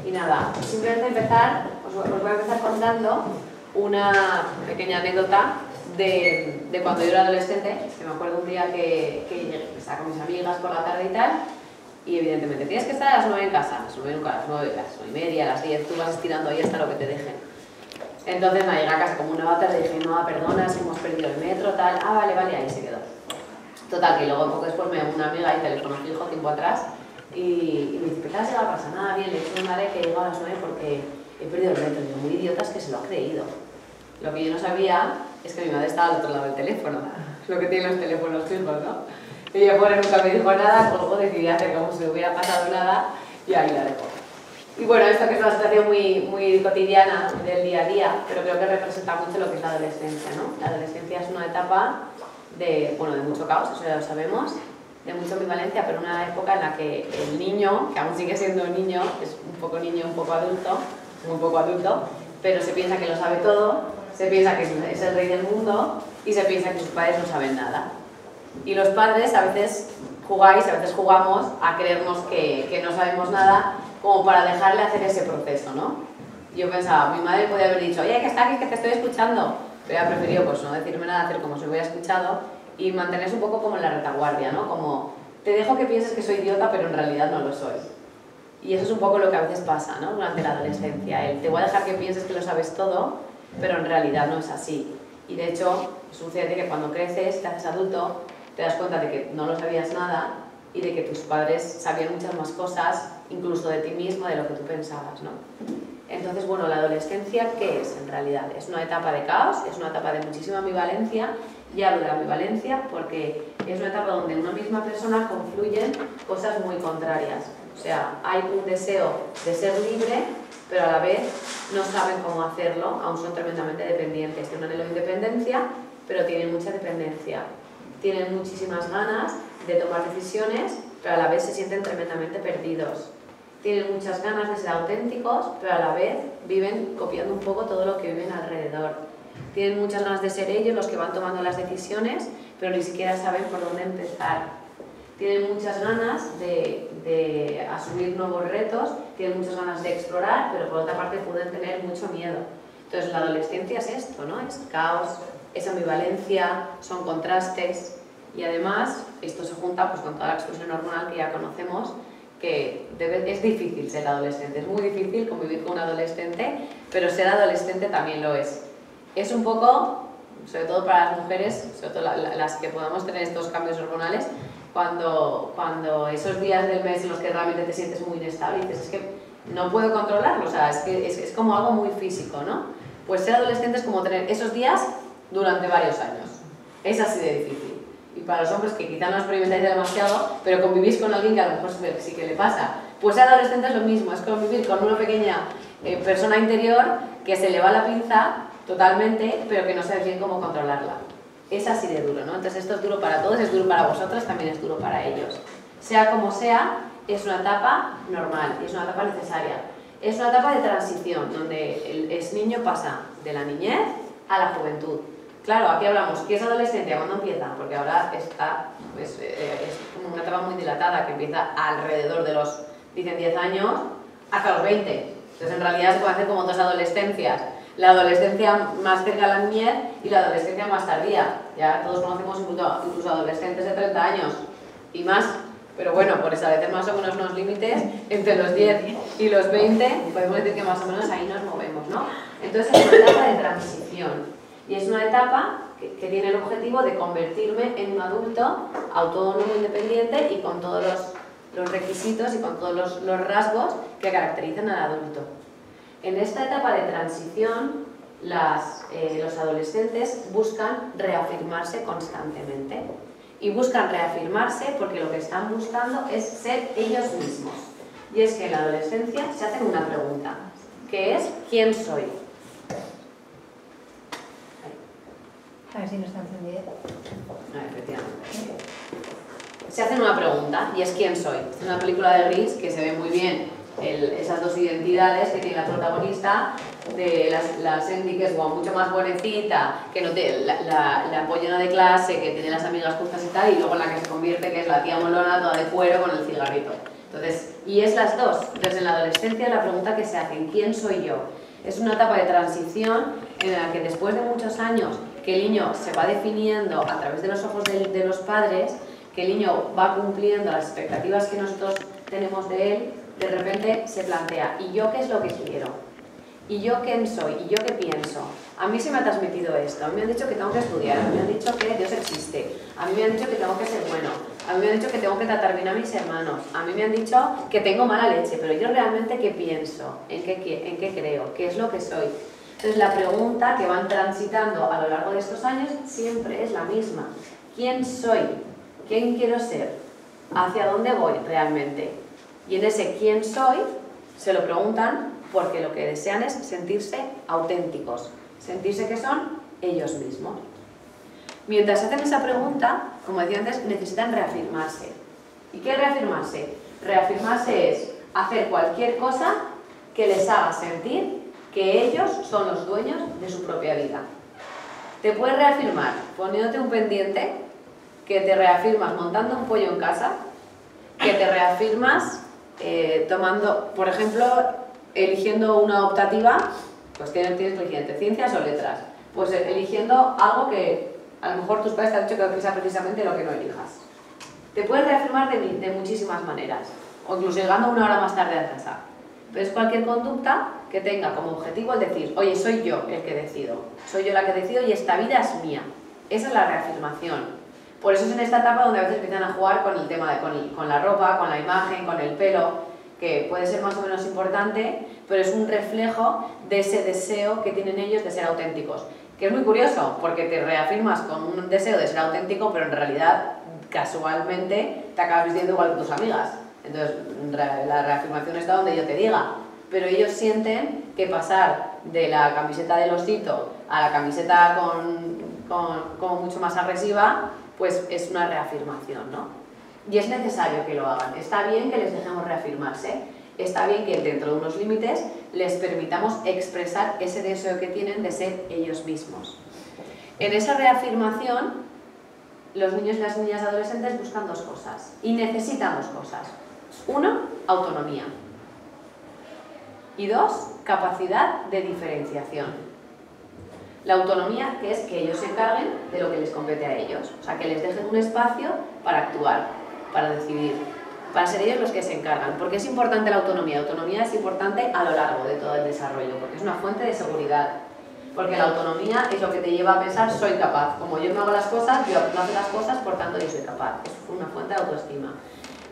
Y nada, simplemente empezar, os voy a empezar contando una pequeña anécdota de cuando yo era adolescente, que me acuerdo un día que estaba con mis amigas por la tarde y tal, y evidentemente tienes que estar a las 9 en casa, a las 9 nunca, a las 9, a las 9 y media, a las 10, tú vas estirando ahí hasta lo que te dejen. Entonces me llegué a casa como una bata, le dije, no, perdona, es que hemos perdido el metro, tal, vale, ahí se quedó. Total, que luego poco después me llamó una amiga y teléfono fijo, tiempo atrás, y me dice, ¿qué tal se va a pasar? Nada, bien, le he dicho a mi madre que llego a las 9 porque he perdido el metro. Y yo, muy idiotas que se lo ha creído. Lo que yo no sabía es que mi madre estaba al otro lado del teléfono, lo que tienen los teléfonos fijos, ¿no? Y ella pobre nunca me dijo nada, luego decidí hacer como si no hubiera pasado nada y ahí la dejo. Y bueno, esto que es una situación muy cotidiana del día a día, pero creo que representa mucho lo que es la adolescencia, ¿no? La adolescencia es una etapa de mucho caos, eso ya lo sabemos, de mucha ambivalencia, pero una época en la que el niño, que aún sigue siendo niño, es un poco niño, un poco adulto, muy poco adulto, pero se piensa que lo sabe todo, se piensa que es el rey del mundo y se piensa que sus padres no saben nada. Y los padres a veces jugáis, a veces jugamos a creernos que no sabemos nada, como para dejarle hacer ese proceso, ¿no? Yo pensaba, mi madre podía haber dicho, oye, que está aquí, que te estoy escuchando, pero ella prefirió pues no decirme nada, hacer como si hubiera escuchado y mantenerse un poco como en la retaguardia, ¿no? Como, te dejo que pienses que soy idiota, pero en realidad no lo soy. Y eso es un poco lo que a veces pasa, ¿no? Durante la adolescencia, te voy a dejar que pienses que lo sabes todo, pero en realidad no es así. Y de hecho, sucede que cuando creces, te haces adulto, te das cuenta de que no lo sabías nada y de que tus padres sabían muchas más cosas, incluso de ti mismo, de lo que tú pensabas, ¿no? Entonces, bueno, la adolescencia, ¿qué es en realidad? Es una etapa de caos, es una etapa de muchísima ambivalencia, y hablo de la ambivalencia porque es una etapa donde en una misma persona confluyen cosas muy contrarias. O sea, hay un deseo de ser libre, pero a la vez no saben cómo hacerlo, aún son tremendamente dependientes. Tienen un anhelo de independencia, pero tienen mucha dependencia. Tienen muchísimas ganas de tomar decisiones, pero a la vez se sienten tremendamente perdidos. Tienen muchas ganas de ser auténticos, pero a la vez viven copiando un poco todo lo que viven alrededor. Tienen muchas ganas de ser ellos los que van tomando las decisiones, pero ni siquiera saben por dónde empezar. Tienen muchas ganas de asumir nuevos retos, tienen muchas ganas de explorar, pero por otra parte pueden tener mucho miedo. Entonces la adolescencia es esto, ¿no? Es caos, es ambivalencia, son contrastes y además esto se junta pues, con toda la explosión hormonal que ya conocemos, que es difícil ser adolescente, es muy difícil convivir con un adolescente, pero ser adolescente también lo es. Es un poco, sobre todo para las mujeres, sobre todo las que podamos tener estos cambios hormonales, cuando esos días del mes en los que realmente te sientes muy inestable y dices, es que no puedo controlarlo, o sea, es como algo muy físico, ¿no? Pues ser adolescente es como tener esos días durante varios años. Es así de difícil. Y para los hombres que quizá no experimentáis demasiado, pero convivís con alguien que a lo mejor sí que le pasa. Pues ser adolescente es lo mismo, es convivir con una pequeña persona interior que se le va la pinza totalmente, pero que no sabe bien cómo controlarla. Es así de duro, ¿no? Entonces esto es duro para todos, es duro para vosotras, también es duro para ellos. Sea como sea, es una etapa normal, es una etapa necesaria. Es una etapa de transición, donde el niño pasa de la niñez a la juventud. Claro, aquí hablamos, ¿qué es adolescencia? ¿Cuándo empieza? Porque ahora está, pues, es una etapa muy dilatada que empieza alrededor de los, dicen 10 años, hasta los 20. Entonces en realidad se puede hacer como dos adolescencias. La adolescencia más cerca a la niñez y la adolescencia más tardía. Ya todos conocemos incluso adolescentes de 30 años y más, pero bueno, por establecer más o menos unos límites, entre los 10 y los 20, podemos decir que más o menos ahí nos movemos, ¿no? Entonces es una etapa de transición. Y es una etapa que tiene el objetivo de convertirme en un adulto autónomo, independiente y con todos los requisitos y con todos los rasgos que caracterizan al adulto. En esta etapa de transición, los adolescentes buscan reafirmarse constantemente. Y buscan reafirmarse porque lo que están buscando es ser ellos mismos. Y es que en la adolescencia se hacen una pregunta, que es ¿quién soy? A ver si no está encendido. Efectivamente. Se hacen una pregunta y es ¿quién soy? Es una película de Gris que se ve muy bien esas dos identidades que tiene la protagonista, de la Sandy, que es como mucho más buenecita, que no la ampollona de clase, que tiene las amigas justas y tal, y luego la que se convierte, que es la tía molona, toda de cuero con el cigarrito. Entonces, y es las dos. Entonces, en la adolescencia la pregunta que se hace, ¿quién soy yo? Es una etapa de transición en la que después de muchos años que el niño se va definiendo a través de los ojos de los padres, que el niño va cumpliendo las expectativas que nosotros tenemos de él, de repente se plantea, ¿y yo qué es lo que quiero? ¿Y yo quién soy? ¿Y yo qué pienso? A mí se me ha transmitido esto, a mí me han dicho que tengo que estudiar, a mí me han dicho que Dios existe, a mí me han dicho que tengo que ser bueno, a mí me han dicho que tengo que tratar bien a mis hermanos, a mí me han dicho que tengo mala leche, pero yo realmente ¿qué pienso? ¿En qué creo? ¿Qué es lo que soy? Entonces la pregunta que van transitando a lo largo de estos años siempre es la misma. ¿Quién soy? ¿Quién quiero ser? ¿Hacia dónde voy realmente? Y en ese quién soy se lo preguntan porque lo que desean es sentirse auténticos, sentirse que son ellos mismos. Mientras hacen esa pregunta, como decía antes, necesitan reafirmarse. ¿Y qué es reafirmarse? Reafirmarse es hacer cualquier cosa que les haga sentir que ellos son los dueños de su propia vida. Te puedes reafirmar poniéndote un pendiente, que te reafirmas montando un pollo en casa, que te reafirmas tomando, por ejemplo, eligiendo una optativa, pues tienes que elegir entre ciencias o letras, pues eligiendo algo que a lo mejor tus padres te han dicho que sea precisamente lo que no elijas. Te puedes reafirmar de muchísimas maneras, o incluso llegando una hora más tarde a casa. Pero es cualquier conducta que tenga como objetivo el decir, oye, soy yo el que decido, soy yo la que decido y esta vida es mía. Esa es la reafirmación. Por eso es en esta etapa donde a veces empiezan a jugar con el tema de con la ropa, con la imagen, con el pelo, que puede ser más o menos importante, pero es un reflejo de ese deseo que tienen ellos de ser auténticos. Que es muy curioso, porque te reafirmas con un deseo de ser auténtico, pero en realidad, casualmente, te acabas vistiendo igual que tus amigas. Entonces, la reafirmación está donde yo te diga. Pero ellos sienten que pasar de la camiseta del osito a la camiseta como mucho más agresiva, pues es una reafirmación, ¿no? Y es necesario que lo hagan. Está bien que les dejemos reafirmarse, está bien que dentro de unos límites les permitamos expresar ese deseo que tienen de ser ellos mismos. En esa reafirmación, los niños y las niñas adolescentes buscan dos cosas y necesitan dos cosas. Uno, autonomía. Y dos, capacidad de diferenciación. La autonomía, que es que ellos se encarguen de lo que les compete a ellos. O sea, que les dejen un espacio para actuar, para decidir, para ser ellos los que se encargan. ¿Por qué es importante la autonomía? La autonomía es importante a lo largo de todo el desarrollo, porque es una fuente de seguridad. Porque la autonomía es lo que te lleva a pensar, soy capaz. Como yo no hago las cosas, yo no hago las cosas, por tanto yo soy capaz. Es una fuente de autoestima.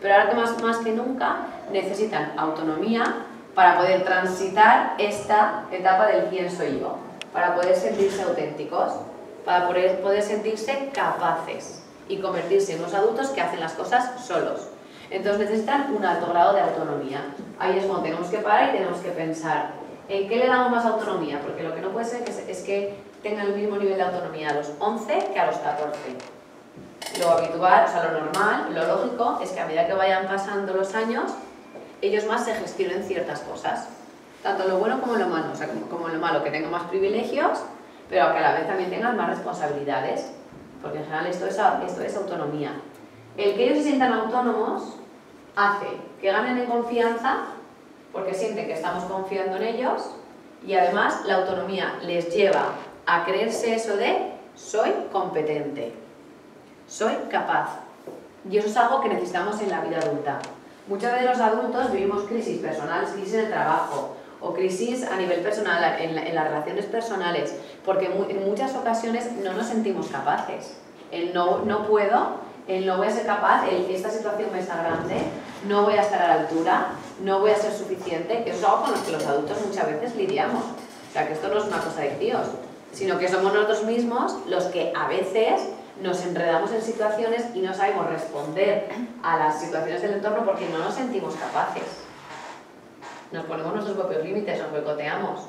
Pero ahora que más que nunca necesitan autonomía para poder transitar esta etapa del quién soy yo, para poder sentirse auténticos, para poder sentirse capaces y convertirse en unos adultos que hacen las cosas solos. Entonces necesitan un alto grado de autonomía. Ahí es cuando tenemos que parar y tenemos que pensar ¿en qué le damos más autonomía? Porque lo que no puede ser es que tengan el mismo nivel de autonomía a los 11 que a los 14. Lo habitual, o sea, lo normal, lo lógico, es que a medida que vayan pasando los años, ellos más se gestionen ciertas cosas. Tanto lo bueno como lo malo, o sea, como lo malo, que tengan más privilegios, pero que a la vez también tengan más responsabilidades, porque en general esto es autonomía. El que ellos se sientan autónomos hace que ganen en confianza, porque sienten que estamos confiando en ellos, y además la autonomía les lleva a creerse eso de soy competente, soy capaz. Y eso es algo que necesitamos en la vida adulta. Muchas veces los adultos vivimos crisis personales, crisis en el trabajo, o crisis a nivel personal, en las relaciones personales, porque en muchas ocasiones no nos sentimos capaces. El no puedo, el no voy a ser capaz, esta situación me está grande, no voy a estar a la altura, no voy a ser suficiente, que eso es algo con lo que los adultos muchas veces lidiamos. O sea, que esto no es una cosa de tíos, sino que somos nosotros mismos los que a veces nos enredamos en situaciones y no sabemos responder a las situaciones del entorno porque no nos sentimos capaces. Nos ponemos nuestros propios límites, nos boicoteamos.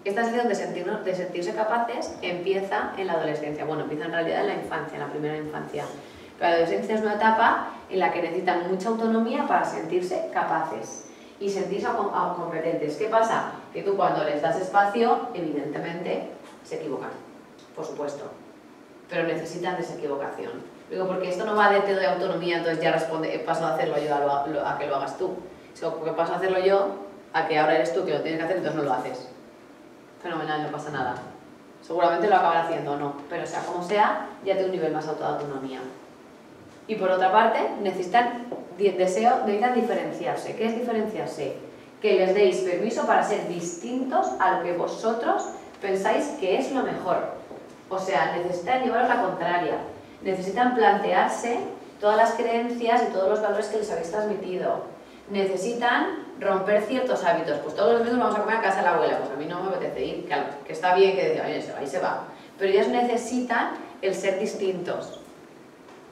Esta sensación de sentirse capaces empieza en la adolescencia. Bueno, empieza en realidad en la infancia, en la primera infancia. Pero la adolescencia es una etapa en la que necesitan mucha autonomía para sentirse capaces y sentirse competentes. ¿Qué pasa? Que tú cuando les das espacio, evidentemente, se equivocan, por supuesto. Pero necesitan de esa equivocación. Digo, porque esto no va de te doy autonomía, entonces ya paso a hacerlo yo a que lo hagas tú. Sino porque paso a hacerlo yo a que ahora eres tú que lo tienes que hacer, entonces no lo haces. Fenomenal, no pasa nada. Seguramente lo acabará haciendo o no, pero sea como sea, ya tiene un nivel más alto de autonomía. Y por otra parte, necesitan diferenciarse. ¿Qué es diferenciarse? Que les deis permiso para ser distintos a lo que vosotros pensáis que es lo mejor. O sea, necesitan llevaros la contraria. Necesitan plantearse todas las creencias y todos los valores que les habéis transmitido. Necesitan romper ciertos hábitos. Pues todos los domingos vamos a comer a casa de la abuela. Pues a mí no me apetece ir, que está bien que diga, oye, se va y se va. Pero ellos necesitan el ser distintos.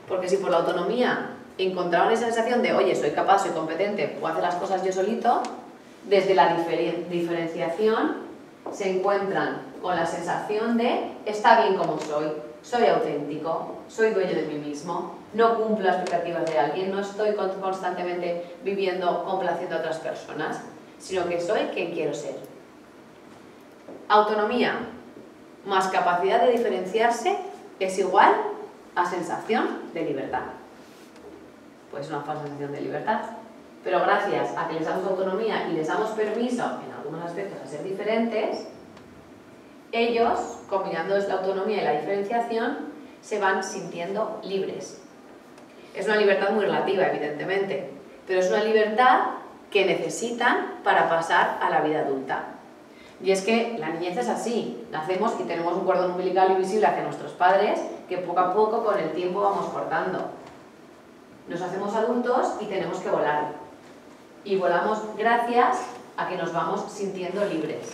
Porque si por la autonomía encontraban esa sensación de, oye, soy capaz, soy competente, puedo hacer las cosas yo solito, desde la diferenciación se encuentran con la sensación de, está bien como soy auténtico, soy dueño de mí mismo, no cumplo las expectativas de alguien, no estoy constantemente viviendo complaciendo a otras personas, sino que soy quien quiero ser. Autonomía más capacidad de diferenciarse es igual a sensación de libertad. Pues una falsa sensación de libertad. Pero gracias a que les damos autonomía y les damos permiso en algunos aspectos a ser diferentes, ellos, combinando la autonomía y la diferenciación, se van sintiendo libres. Es una libertad muy relativa, evidentemente, pero es una libertad que necesitan para pasar a la vida adulta. Y es que la niñez es así, nacemos y tenemos un cordón umbilical invisible hacia nuestros padres que poco a poco con el tiempo vamos cortando. Nos hacemos adultos y tenemos que volar. Y volamos gracias a que nos vamos sintiendo libres.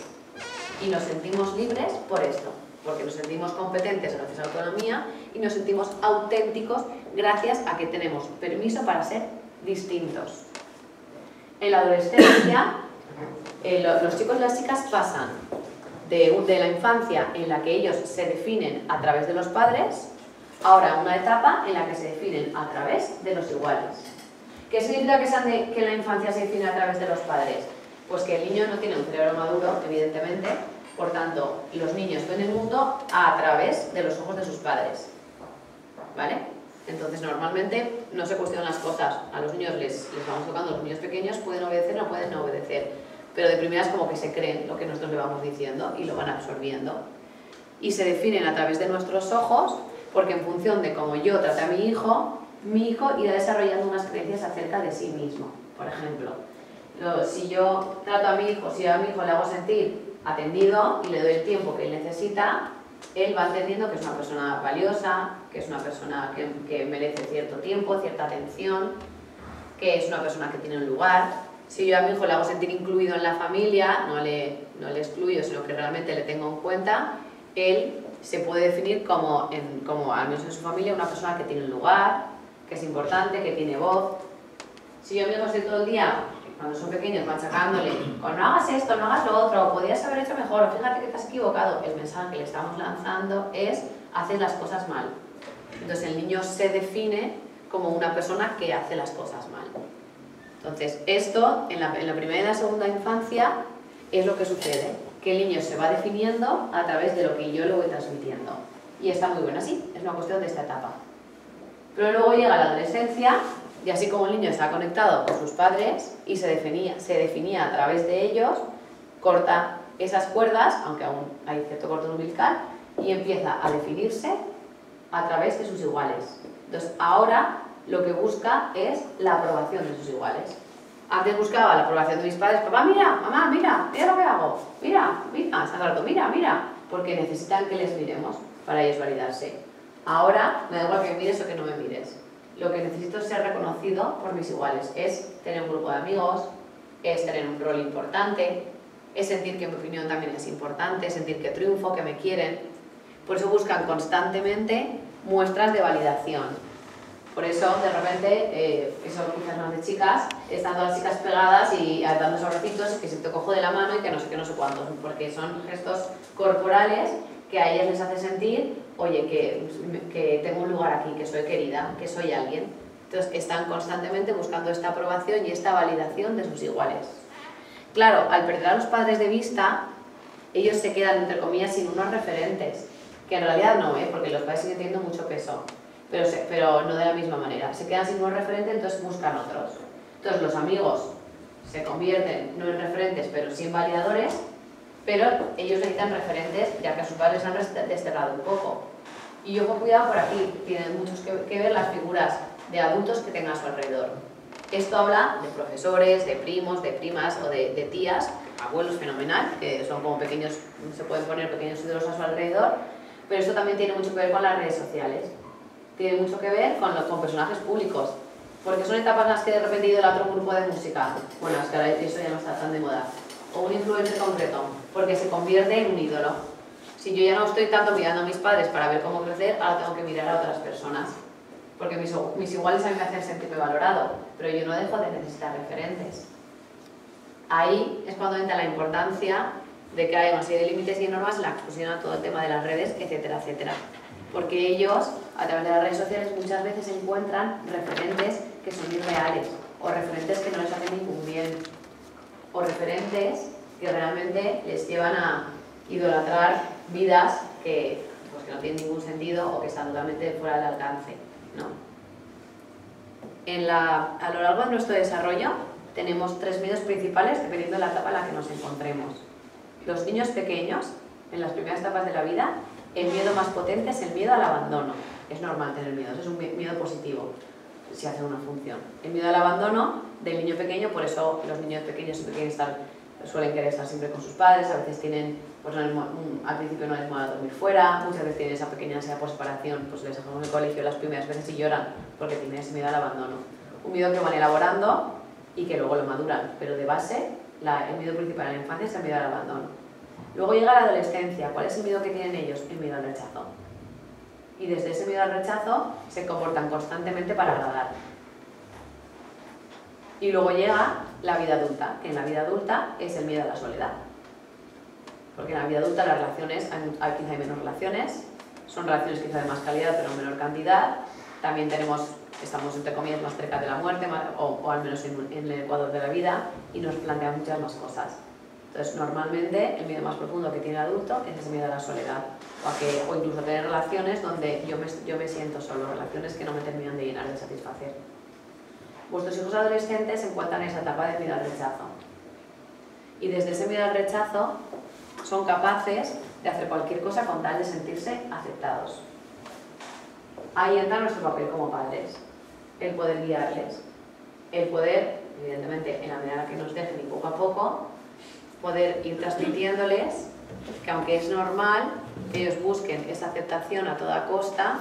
Y nos sentimos libres por esto, porque nos sentimos competentes gracias a la autonomía y nos sentimos auténticos gracias a que tenemos permiso para ser distintos. En la adolescencia, los chicos y las chicas pasan de la infancia en la que ellos se definen a través de los padres, ahora a una etapa en la que se definen a través de los iguales. ¿Qué significa que la infancia se define a través de los padres? Pues que el niño no tiene un cerebro maduro, evidentemente, por tanto, los niños ven el mundo a través de los ojos de sus padres. ¿Vale? Entonces, normalmente no se cuestionan las cosas. A los niños les vamos tocando, los niños pequeños pueden obedecer, no pueden no obedecer. Pero de primeras como que se creen lo que nosotros le vamos diciendo y lo van absorbiendo. Y se definen a través de nuestros ojos, porque en función de cómo yo trate a mi hijo irá desarrollando unas creencias acerca de sí mismo. Por ejemplo, si yo trato a mi hijo, si a mi hijo le hago sentir atendido y le doy el tiempo que él necesita, él va entendiendo que es una persona valiosa, que es una persona que merece cierto tiempo, cierta atención, que es una persona que tiene un lugar. Si yo a mi hijo le hago sentir incluido en la familia, no le excluyo, sino que realmente le tengo en cuenta, él se puede definir como, al menos en su familia, una persona que tiene un lugar, que es importante, que tiene voz. Si yo a mi hijo estoy todo el día, cuando son pequeños, machacándole, con no hagas esto, no hagas lo otro, podrías haber hecho mejor, o fíjate que te has equivocado, el mensaje que le estamos lanzando es, haces las cosas mal. Entonces el niño se define como una persona que hace las cosas mal. Entonces esto, en la primera y la segunda infancia, es lo que sucede, que el niño se va definiendo a través de lo que yo le voy transmitiendo. Y está muy bien así, es una cuestión de esta etapa. Pero luego llega la adolescencia, y así como el niño está conectado con sus padres y se definía a través de ellos, corta esas cuerdas, aunque aún hay cierto cordón umbilical, y empieza a definirse a través de sus iguales. Entonces ahora lo que busca es la aprobación de sus iguales. Antes buscaba la aprobación de mis padres, papá, mira, mamá, mira lo que hago, mira, hasta rato, mira, porque necesitan que les miremos para ellos validarse. Ahora me da igual que me mires o que no me mires. Lo que necesito es ser reconocido por mis iguales. Es tener un grupo de amigos, es tener un rol importante, es sentir que mi opinión también es importante, sentir que triunfo, que me quieren. Por eso buscan constantemente muestras de validación. Por eso, de repente, eso quizás más de chicas, están todas las chicas pegadas y dando sobrecitos, que se te cojo de la mano y que no sé cuántos, porque son gestos corporales que a ellas les hace sentir, oye, que tengo un lugar aquí, que soy querida, que soy alguien. Entonces están constantemente buscando esta aprobación y esta validación de sus iguales. Claro, al perder a los padres de vista, ellos se quedan, entre comillas, sin unos referentes, que en realidad no, porque los padres siguen teniendo mucho peso. pero no de la misma manera. Se quedan sin un referente, entonces buscan otros. Entonces los amigos se convierten no en referentes, pero sí en validadores, pero ellos necesitan referentes, ya que a sus padres han desterrado un poco. Y ojo, cuidado por aquí, tienen mucho que ver las figuras de adultos que tengan a su alrededor. Esto habla de profesores, de primos, de primas o de tías, abuelos, fenomenal, que son como pequeños, se pueden poner pequeños ídolos a su alrededor, pero esto también tiene mucho que ver con las redes sociales. Tiene mucho que ver con personajes públicos, porque son etapas en las que de repente idolatro un grupo de música, bueno, es que ahora eso ya no está tan de moda, o un influencer concreto, porque se convierte en un ídolo. Si yo ya no estoy tanto mirando a mis padres para ver cómo crecer, ahora tengo que mirar a otras personas, porque mis iguales a mí me hacen sentirme valorado, pero yo no dejo de necesitar referentes. Ahí es cuando entra la importancia de que haya una serie de límites y normas en la exclusión a todo el tema de las redes, etcétera, etcétera. Porque ellos, a través de las redes sociales, muchas veces encuentran referentes que son irreales, o referentes que no les hacen ningún bien, o referentes que realmente les llevan a idolatrar vidas que no tienen ningún sentido o que están totalmente fuera del alcance, ¿no? A lo largo de nuestro desarrollo tenemos 3 miedos principales dependiendo de la etapa en la que nos encontremos. Los niños pequeños, en las primeras etapas de la vida, el miedo más potente es el miedo al abandono. Es normal tener miedos, es un miedo positivo, si hace una función. El miedo al abandono del niño pequeño, por eso los niños pequeños suelen querer estar siempre con sus padres, a veces tienen, pues al principio no les mola dormir fuera, muchas veces tienen esa pequeña ansiedad por separación, pues les dejamos en el colegio las primeras veces y lloran porque tienen ese miedo al abandono. Un miedo que van elaborando y que luego lo maduran, pero de base el miedo principal en la infancia es el miedo al abandono. Luego llega la adolescencia. ¿Cuál es el miedo que tienen ellos? El miedo al rechazo. Y desde ese miedo al rechazo se comportan constantemente para agradar. Y luego llega la vida adulta, que en la vida adulta es el miedo a la soledad. Porque en la vida adulta las relaciones, quizá hay menos relaciones, son relaciones quizá de más calidad pero en menor cantidad. También estamos entre comillas más cerca de la muerte, o al menos en el ecuador de la vida, y nos plantean muchas más cosas. Entonces, normalmente, el miedo más profundo que tiene el adulto es ese miedo a la soledad, o incluso a tener relaciones donde yo me siento solo, relaciones que no me terminan de llenar, de satisfacer. Vuestros hijos adolescentes se encuentran en esa etapa de miedo al rechazo. Y desde ese miedo al rechazo son capaces de hacer cualquier cosa con tal de sentirse aceptados. Ahí entra nuestro papel como padres, el poder guiarles, el poder, evidentemente, en la medida en la que nos dejen y poco a poco, poder ir transmitiéndoles que aunque es normal que ellos busquen esa aceptación a toda costa,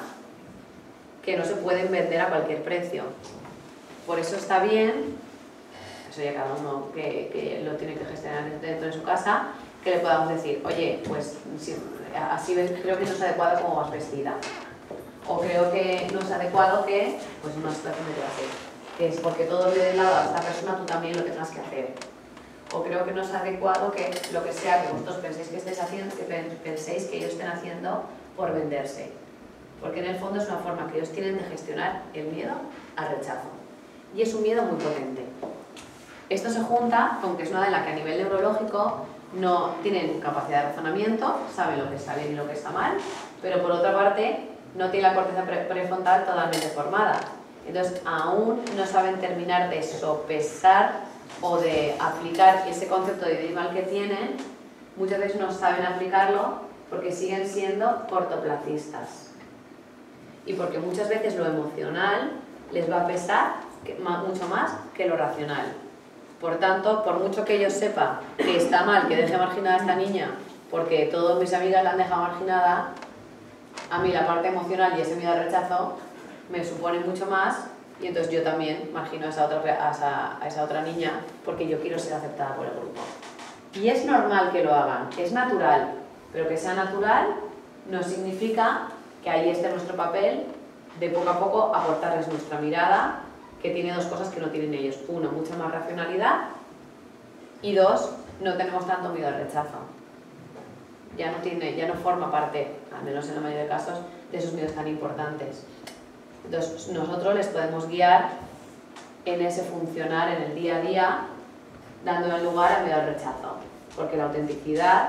que no se pueden vender a cualquier precio. Por eso está bien, eso ya cada uno que lo tiene que gestionar dentro de su casa, que le podamos decir, oye, pues así creo que no es adecuado como vas vestida, o creo que no es adecuado que, pues una situación de clase, que es porque todo le dé lado a esta persona, tú también lo tengas que hacer. O creo que no es adecuado que lo que sea que vosotros penséis que estéis haciendo, que penséis que ellos estén haciendo por venderse. Porque en el fondo es una forma que ellos tienen de gestionar el miedo al rechazo. Y es un miedo muy potente. Esto se junta con que es una de las que a nivel neurológico no tienen capacidad de razonamiento, saben lo que está bien y lo que está mal, pero por otra parte no tienen la corteza prefrontal totalmente formada. Entonces aún no saben terminar de sopesar o de aplicar ese concepto de bien mal que tienen. Muchas veces no saben aplicarlo porque siguen siendo cortoplacistas y porque muchas veces lo emocional les va a pesar mucho más que lo racional. Por tanto, por mucho que ellos sepan que está mal que deje marginada a esta niña porque todas mis amigas la han dejado marginada, a mí la parte emocional y ese miedo al rechazo me supone mucho más. Y entonces yo también margino a esa otra niña porque yo quiero ser aceptada por el grupo. Y es normal que lo hagan, es natural, pero que sea natural no significa que ahí esté nuestro papel de poco a poco aportarles nuestra mirada, que tiene 2 cosas que no tienen ellos. 1, mucha más racionalidad, y 2, no tenemos tanto miedo al rechazo. Ya no forma parte, al menos en la mayoría de casos, de esos miedos tan importantes. Entonces nosotros les podemos guiar en ese funcionar en el día a día, dándole lugar al miedo al rechazo, porque la autenticidad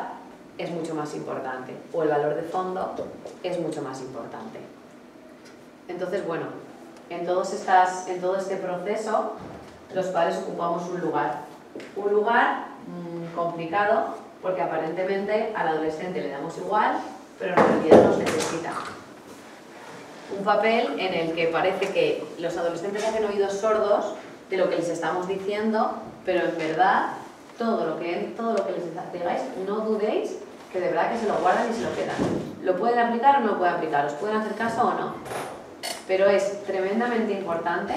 es mucho más importante, o el valor de fondo es mucho más importante. Entonces, bueno, en todo este proceso, los padres ocupamos un lugar. Un lugar complicado, porque aparentemente al adolescente le damos igual, pero en realidad nos necesita. Un papel en el que parece que los adolescentes hacen oídos sordos de lo que les estamos diciendo, pero en verdad todo lo que les digáis, no dudéis que de verdad que se lo guardan y se lo quedan. ¿Lo pueden aplicar o no lo pueden aplicar? ¿Os pueden hacer caso o no? Pero es tremendamente importante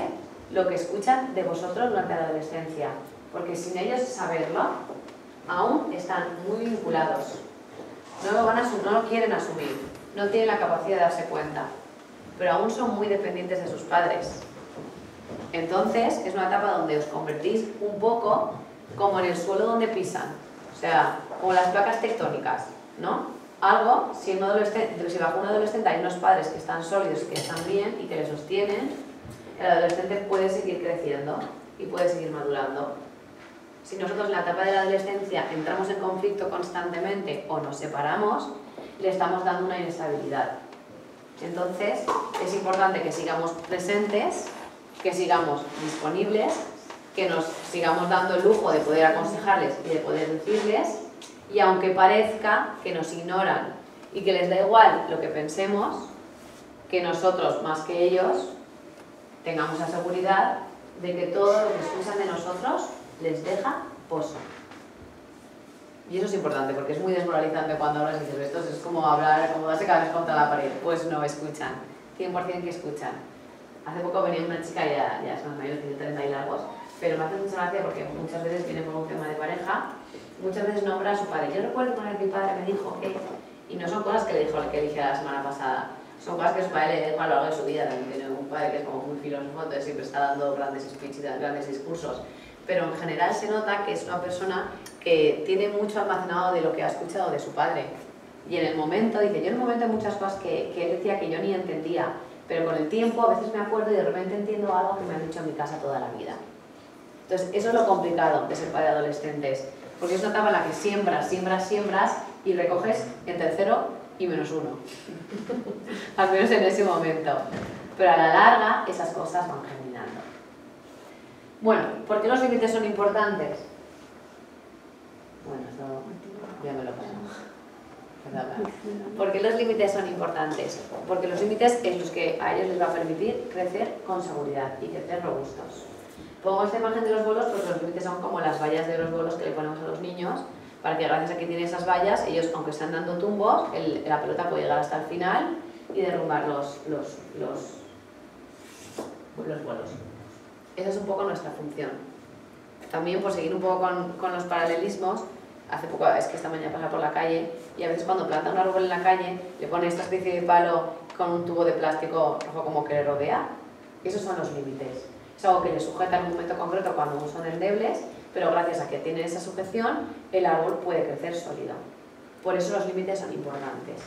lo que escuchan de vosotros durante la adolescencia, porque sin ellos saberlo, aún están muy vinculados. No lo quieren asumir, no tienen la capacidad de darse cuenta, pero aún son muy dependientes de sus padres. Entonces, es una etapa donde os convertís un poco como en el suelo donde pisan, o sea, como las placas tectónicas, ¿no? Algo, si bajo un adolescente hay unos padres que están sólidos, que están bien y que le sostienen, el adolescente puede seguir creciendo y puede seguir madurando. Si nosotros en la etapa de la adolescencia entramos en conflicto constantemente o nos separamos, le estamos dando una inestabilidad. Entonces, es importante que sigamos presentes, que sigamos disponibles, que nos sigamos dando el lujo de poder aconsejarles y de poder decirles, y aunque parezca que nos ignoran y que les da igual lo que pensemos, que nosotros, más que ellos, tengamos la seguridad de que todo lo que escuchan de nosotros les deja pozo. Y eso es importante, porque es muy desmoralizante cuando hablas y dices, esto es como hablar, como darse cabeza contra la pared. Pues no, escuchan, 100% que escuchan. Hace poco venía una chica, ya es más mayor, tiene 30 y largos, pero me hace mucha gracia porque muchas veces viene por un tema de pareja, muchas veces nombra a su padre. Yo recuerdo que mi padre me dijo que, y no son cosas que le dije la semana pasada, son cosas que su padre le dijo a lo largo de su vida. También tiene un padre que es como muy filósofo, entonces siempre está dando grandes speeches y grandes discursos. Pero en general se nota que es una persona que tiene mucho almacenado de lo que ha escuchado de su padre. Y en el momento, dice, yo en el momento hay muchas cosas que él decía que yo ni entendía, pero con el tiempo a veces me acuerdo y de repente entiendo algo que me han dicho en mi casa toda la vida. Entonces, eso es lo complicado de ser padre de adolescentes, porque es una etapa en la que siembras y recoges entre 0 y -1. Al menos en ese momento. Pero a la larga, esas cosas van germinando. Bueno, ¿por qué los límites son importantes? Bueno, eso ya me lo paso. ¿Por qué los límites son importantes? Porque los límites es los que a ellos les va a permitir crecer con seguridad y crecer robustos. Pongo esta imagen de los bolos porque los límites son como las vallas de los bolos que le ponemos a los niños, para que gracias a que tienen esas vallas, ellos, aunque están dando tumbos, la pelota puede llegar hasta el final y derrumbar los bolos. Esa es un poco nuestra función. También, por seguir un poco con los paralelismos, hace poco, es que esta mañana pasa por la calle y a veces cuando planta un árbol en la calle le pone esta especie de palo con un tubo de plástico rojo como que le rodea. Esos son los límites. Es algo que le sujeta en un momento concreto cuando son endebles, pero gracias a que tiene esa sujeción, el árbol puede crecer sólido. Por eso los límites son importantes,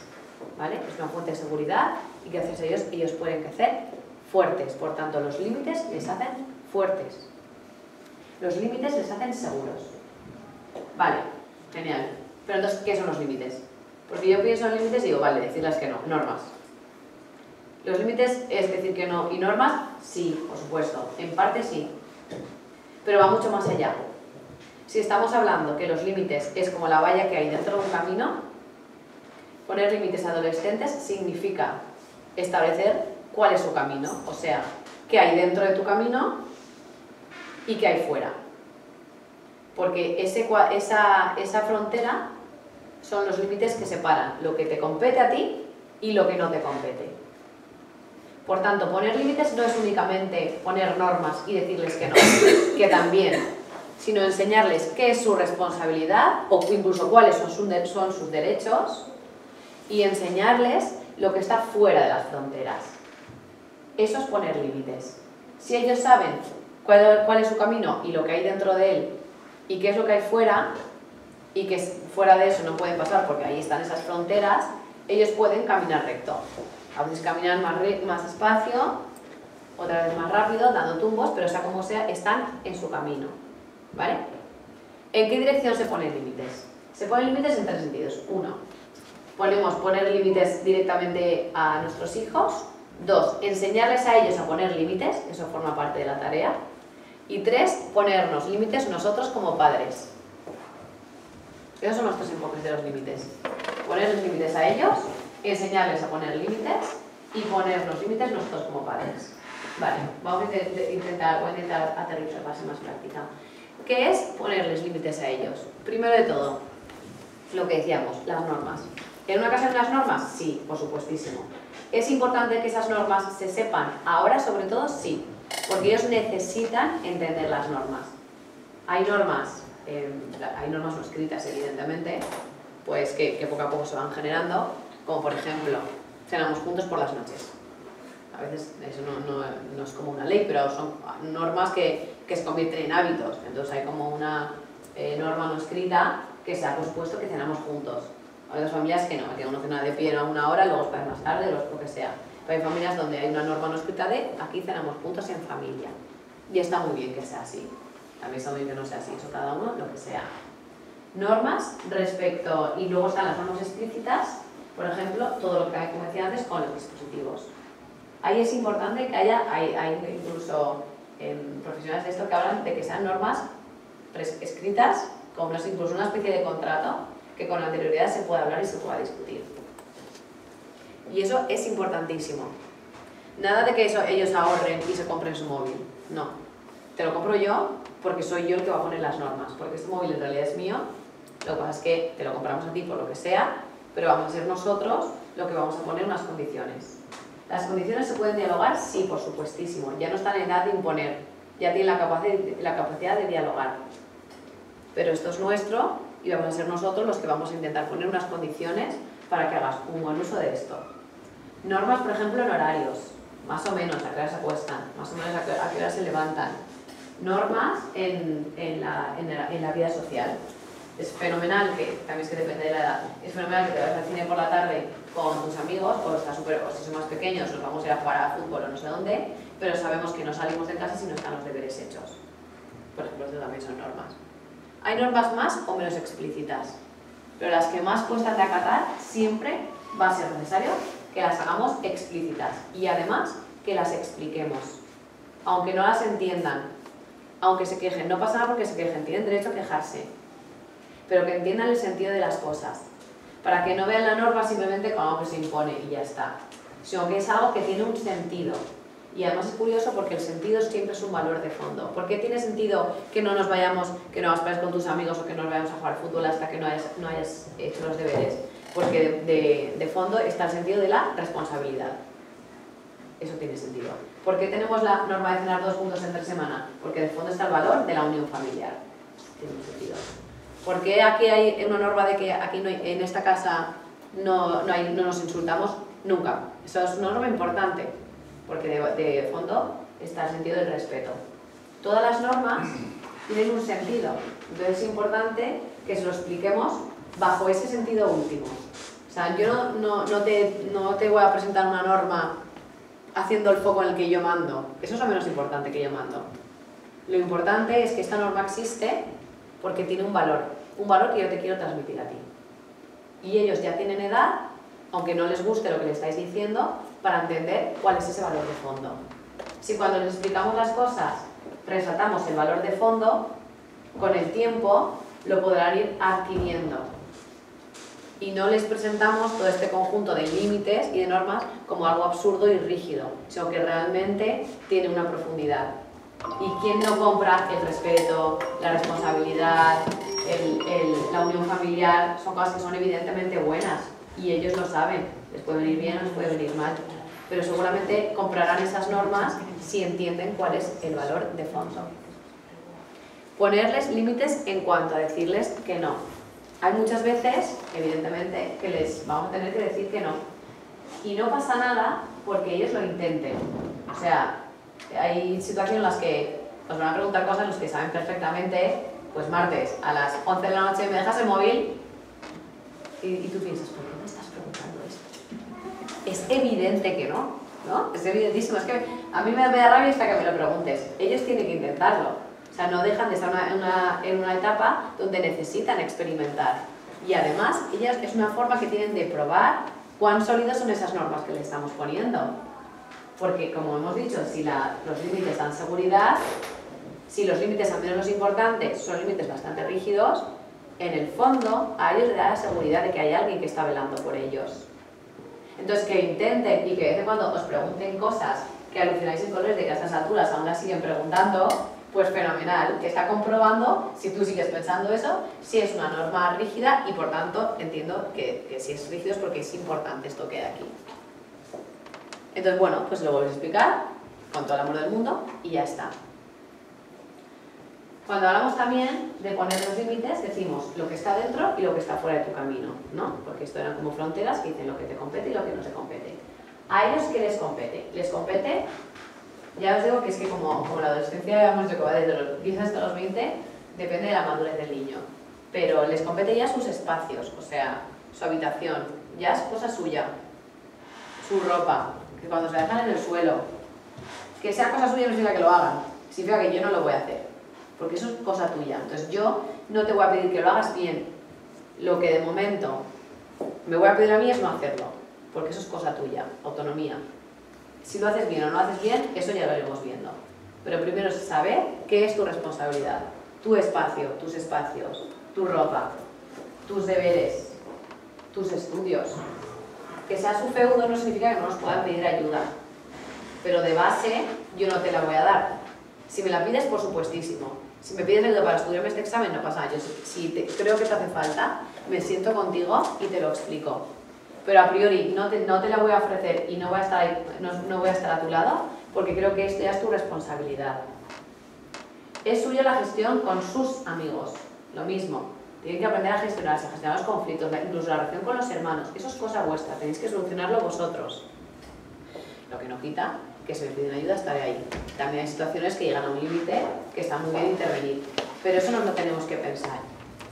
¿vale? Es una fuente de seguridad y gracias a ellos pueden crecer fuertes. Por tanto, los límites les hacen fuertes. Los límites les hacen seguros. Vale, genial. Pero entonces, ¿qué son los límites? Porque yo pienso en límites y digo, vale, decirles que no, normas. Los límites es decir que no, y normas, sí, por supuesto, en parte sí, pero va mucho más allá. Si estamos hablando que los límites es como la valla que hay dentro de un camino, poner límites a adolescentes significa establecer cuál es su camino, o sea, qué hay dentro de tu camino y qué hay fuera. Porque esa frontera son los límites que separan lo que te compete a ti y lo que no te compete. Por tanto, poner límites no es únicamente poner normas y decirles que no, que también, sino enseñarles qué es su responsabilidad o incluso cuáles son sus derechos y enseñarles lo que está fuera de las fronteras. Eso es poner límites. Si ellos saben cuál es su camino y lo que hay dentro de él y qué es lo que hay fuera y que fuera de eso no pueden pasar porque ahí están esas fronteras, ellos pueden caminar recto. A veces caminan más despacio, otra vez más rápido, dando tumbos, pero sea como sea, están en su camino, ¿vale? ¿En qué dirección se ponen límites? Se ponen límites en 3 sentidos. Uno, podemos poner límites directamente a nuestros hijos, 2, enseñarles a ellos a poner límites, eso forma parte de la tarea. Y 3, ponernos límites nosotros como padres. Esos son nuestros enfoques de los límites. Ponerles límites a ellos, enseñarles a poner límites y ponernos límites nosotros como padres. Vale, vamos a intentar aterrizar base más práctica. ¿Qué es ponerles límites a ellos? Primero de todo, lo que decíamos, las normas. ¿En una casa hay unas normas? Sí, por supuestísimo. ¿Es importante que esas normas se sepan ahora, sobre todo? Sí, porque ellos necesitan entender las normas. Hay normas no escritas, evidentemente, pues que poco a poco se van generando, como por ejemplo, cenamos juntos por las noches. A veces eso no es como una ley, pero son normas que se convierten en hábitos. Entonces hay como una norma no escrita que se ha pospuesto que cenamos juntos. Hay otras familias que no, que uno cena de pie a una hora, luego para más tarde, lo que sea. Pero hay familias donde hay una norma no escrita de aquí cenamos juntos en familia. Y está muy bien que sea así. También está muy bien que no sea así, eso cada uno lo que sea. Normas respecto, y luego están las normas explícitas, por ejemplo, todo lo que hay, como decía antes, con los dispositivos. Ahí es importante que hay incluso profesionales de esto que hablan de que sean normas escritas, como incluso una especie de contrato, que con anterioridad se pueda hablar y se pueda discutir. Y eso es importantísimo. Nada de que ellos ahorren y se compren su móvil, no. Te lo compro yo porque soy yo el que va a poner las normas, porque este móvil en realidad es mío, lo que pasa es que te lo compramos a ti por lo que sea, pero vamos a ser nosotros los que vamos a poner unas condiciones. ¿Las condiciones se pueden dialogar? Sí, por supuestísimo. Ya no están en edad de imponer, ya tienen la capacidad de dialogar. Pero esto es nuestro y vamos a ser nosotros los que vamos a intentar poner unas condiciones para que hagas un buen uso de esto. Normas, por ejemplo, en horarios, más o menos a qué hora se acuestan, más o menos a qué hora se levantan. Normas en la vida social. Es fenomenal, que también es que depende de la edad, es fenomenal que te vayas al cine por la tarde con tus amigos, o si son más pequeños nos vamos a ir a jugar a fútbol o no sé dónde, pero sabemos que no salimos de casa si no están los deberes hechos. Por ejemplo, esto también son normas. Hay normas más o menos explícitas, pero las que más cuestan de acatar siempre va a ser necesario que las hagamos explícitas y además que las expliquemos, aunque no las entiendan, aunque se quejen. No pasa nada porque se quejen, tienen derecho a quejarse, pero que entiendan el sentido de las cosas, para que no vean la norma simplemente como algo que se impone y ya está, sino que es algo que tiene un sentido. Y además es curioso porque el sentido siempre es un valor de fondo. ¿Por qué tiene sentido que no nos vayamos, que no vas con tus amigos o que no nos vayamos a jugar al fútbol hasta que no hayas hecho los deberes? Porque de fondo está el sentido de la responsabilidad. Eso tiene sentido. ¿Por qué tenemos la norma de cenar 2 juntos entre semana? Porque de fondo está el valor de la unión familiar. Tiene un sentido. ¿Por qué aquí hay una norma de que aquí no en esta casa no nos insultamos? Nunca. Eso es una norma importante, porque de fondo está el sentido del respeto. Todas las normas tienen un sentido, entonces es importante que se lo expliquemos bajo ese sentido último. O sea, yo no te voy a presentar una norma haciendo el foco en el que yo mando. Eso es lo menos importante que yo mando. Lo importante es que esta norma existe porque tiene un valor que yo te quiero transmitir a ti. Y ellos ya tienen edad, aunque no les guste lo que les estáis diciendo, para entender cuál es ese valor de fondo. Si cuando les explicamos las cosas resaltamos el valor de fondo, con el tiempo lo podrán ir adquiriendo. Y no les presentamos todo este conjunto de límites y de normas como algo absurdo y rígido, sino que realmente tiene una profundidad. ¿Y quién no compra el respeto, la responsabilidad, la unión familiar? Son cosas que son evidentemente buenas y ellos lo saben. Les puede venir bien o les puede venir mal, pero seguramente comprarán esas normas si entienden cuál es el valor de fondo. Ponerles límites en cuanto a decirles que no. Hay muchas veces, evidentemente, que les vamos a tener que decir que no. Y no pasa nada porque ellos lo intenten. O sea, hay situaciones en las que os van a preguntar cosas en las que saben perfectamente, pues martes a las 11 de la noche me dejas el móvil y tú piensas, ¿por qué me estás preguntando esto? Es evidente que no, ¿no? Es evidentísimo. Es que a mí me da rabia hasta que me lo preguntes. Ellos tienen que intentarlo. O sea, no dejan de estar en una etapa donde necesitan experimentar. Y además, ellas es una forma que tienen de probar cuán sólidas son esas normas que le estamos poniendo. Porque, como hemos dicho, si los límites dan seguridad, si los límites, al menos los importantes, son límites bastante rígidos, en el fondo a ellos les da la seguridad de que hay alguien que está velando por ellos. Entonces, que intenten y que de vez en cuando os pregunten cosas que alucináis en colores de que a estas alturas aún las siguen preguntando, pues fenomenal, que está comprobando, si tú sigues pensando eso, si es una norma rígida y por tanto entiendo que si es rígido es porque es importante esto que hay aquí. Entonces, bueno, pues lo vuelves a explicar con todo el amor del mundo y ya está. Cuando hablamos también de poner los límites, decimos lo que está dentro y lo que está fuera de tu camino, ¿no? Porque esto eran como fronteras que dicen lo que te compete y lo que no te compete. ¿A ellos qué les compete? Les compete, ya os digo que es que como la adolescencia, hemos dicho que va desde los 10 hasta los 20, depende de la madurez del niño. Pero les compete ya sus espacios, o sea, su habitación, ya es cosa suya, su ropa, que cuando se la dejan en el suelo, que sea cosa suya no significa que lo hagan, significa que yo no lo voy a hacer. Porque eso es cosa tuya. Entonces yo no te voy a pedir que lo hagas bien. Lo que de momento me voy a pedir a mí es no hacerlo, porque eso es cosa tuya, autonomía. Si lo haces bien o no lo haces bien, eso ya lo iremos viendo. Pero primero es saber qué es tu responsabilidad, tu espacio, tus espacios, tu ropa, tus deberes, tus estudios. Que sea su feudo no significa que no nos puedan pedir ayuda, pero de base yo no te la voy a dar. Si me la pides, por supuestísimo. Si me pides ayuda para estudiarme este examen, no pasa nada. Yo creo que te hace falta, me siento contigo y te lo explico. Pero a priori no te la voy a ofrecer y no voy a estar ahí, no voy a estar a tu lado, porque creo que esto ya es tu responsabilidad. Es suya la gestión con sus amigos, lo mismo. Tienen que aprender a gestionarse, a gestionar los conflictos, incluso la relación con los hermanos. Eso es cosa vuestra, tenéis que solucionarlo vosotros. Lo que no quita que si me piden ayuda estaré ahí. También hay situaciones que llegan a un límite que está muy bien intervenir, pero eso no lo tenemos que pensar,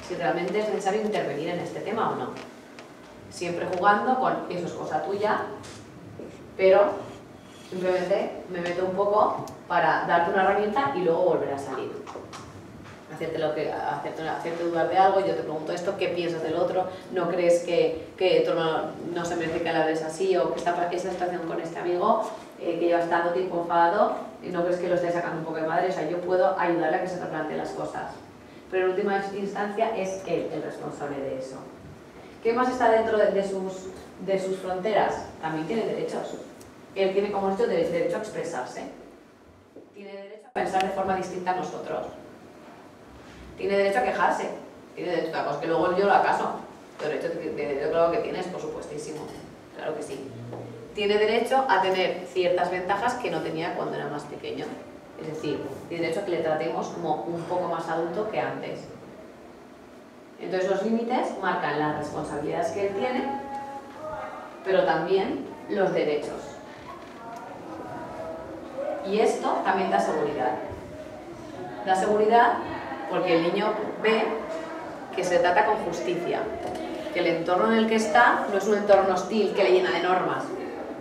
si realmente es necesario intervenir en este tema o no. Siempre jugando con eso es cosa tuya, pero simplemente me meto un poco para darte una herramienta y luego volver a salir. Hacerte dudar de algo, yo te pregunto esto, ¿qué piensas del otro? ¿No crees que tu hermano no se merece que le hables así? ¿O que esta situación con este amigo que llevas tanto tiempo enfadado, no crees que lo estés sacando un poco de madre? O sea, yo puedo ayudarle a que se replantee las cosas. Pero en última instancia es él el responsable de eso. ¿Qué más está dentro de sus fronteras? También tiene derechos. Él tiene, como he dicho, derecho a expresarse. Tiene derecho a pensar de forma distinta a nosotros. Tiene derecho a quejarse, tiene derecho a cosas que luego yo lo acaso, pero derecho claro que tienes, por supuestísimo, claro que sí. Tiene derecho a tener ciertas ventajas que no tenía cuando era más pequeño, es decir, tiene derecho a que le tratemos como un poco más adulto que antes. Entonces los límites marcan las responsabilidades que él tiene, pero también los derechos. Y esto también da seguridad. Da seguridad porque el niño ve que se trata con justicia, que el entorno en el que está no es un entorno hostil que le llena de normas,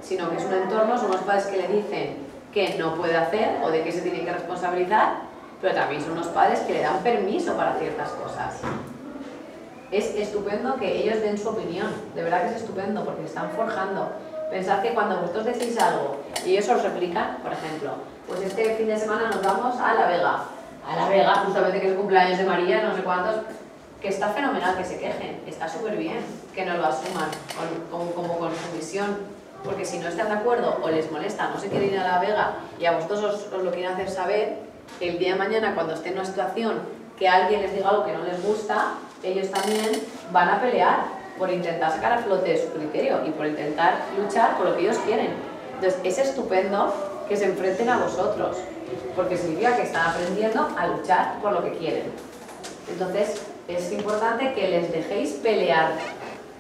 sino que es un entorno, son unos padres que le dicen que no puede hacer o de qué se tiene que responsabilizar, pero también son unos padres que le dan permiso para ciertas cosas. Es estupendo que ellos den su opinión, de verdad que es estupendo porque están forjando. Pensad que cuando vosotros decís algo y ellos os replican, por ejemplo, pues este fin de semana nos vamos a La Vega, justamente que es el cumpleaños de María, no sé cuántos, que está fenomenal que se quejen, está súper bien que no lo asuman como con su visión, porque si no están de acuerdo o les molesta, no se quieren ir a La Vega y a vosotros os lo quieren hacer saber, el día de mañana cuando estén en una situación que alguien les diga algo que no les gusta, ellos también van a pelear por intentar sacar a flote su criterio y por intentar luchar por lo que ellos quieren. Entonces es estupendo que se enfrenten a vosotros, porque significa que están aprendiendo a luchar por lo que quieren. Entonces es importante que les dejéis pelear.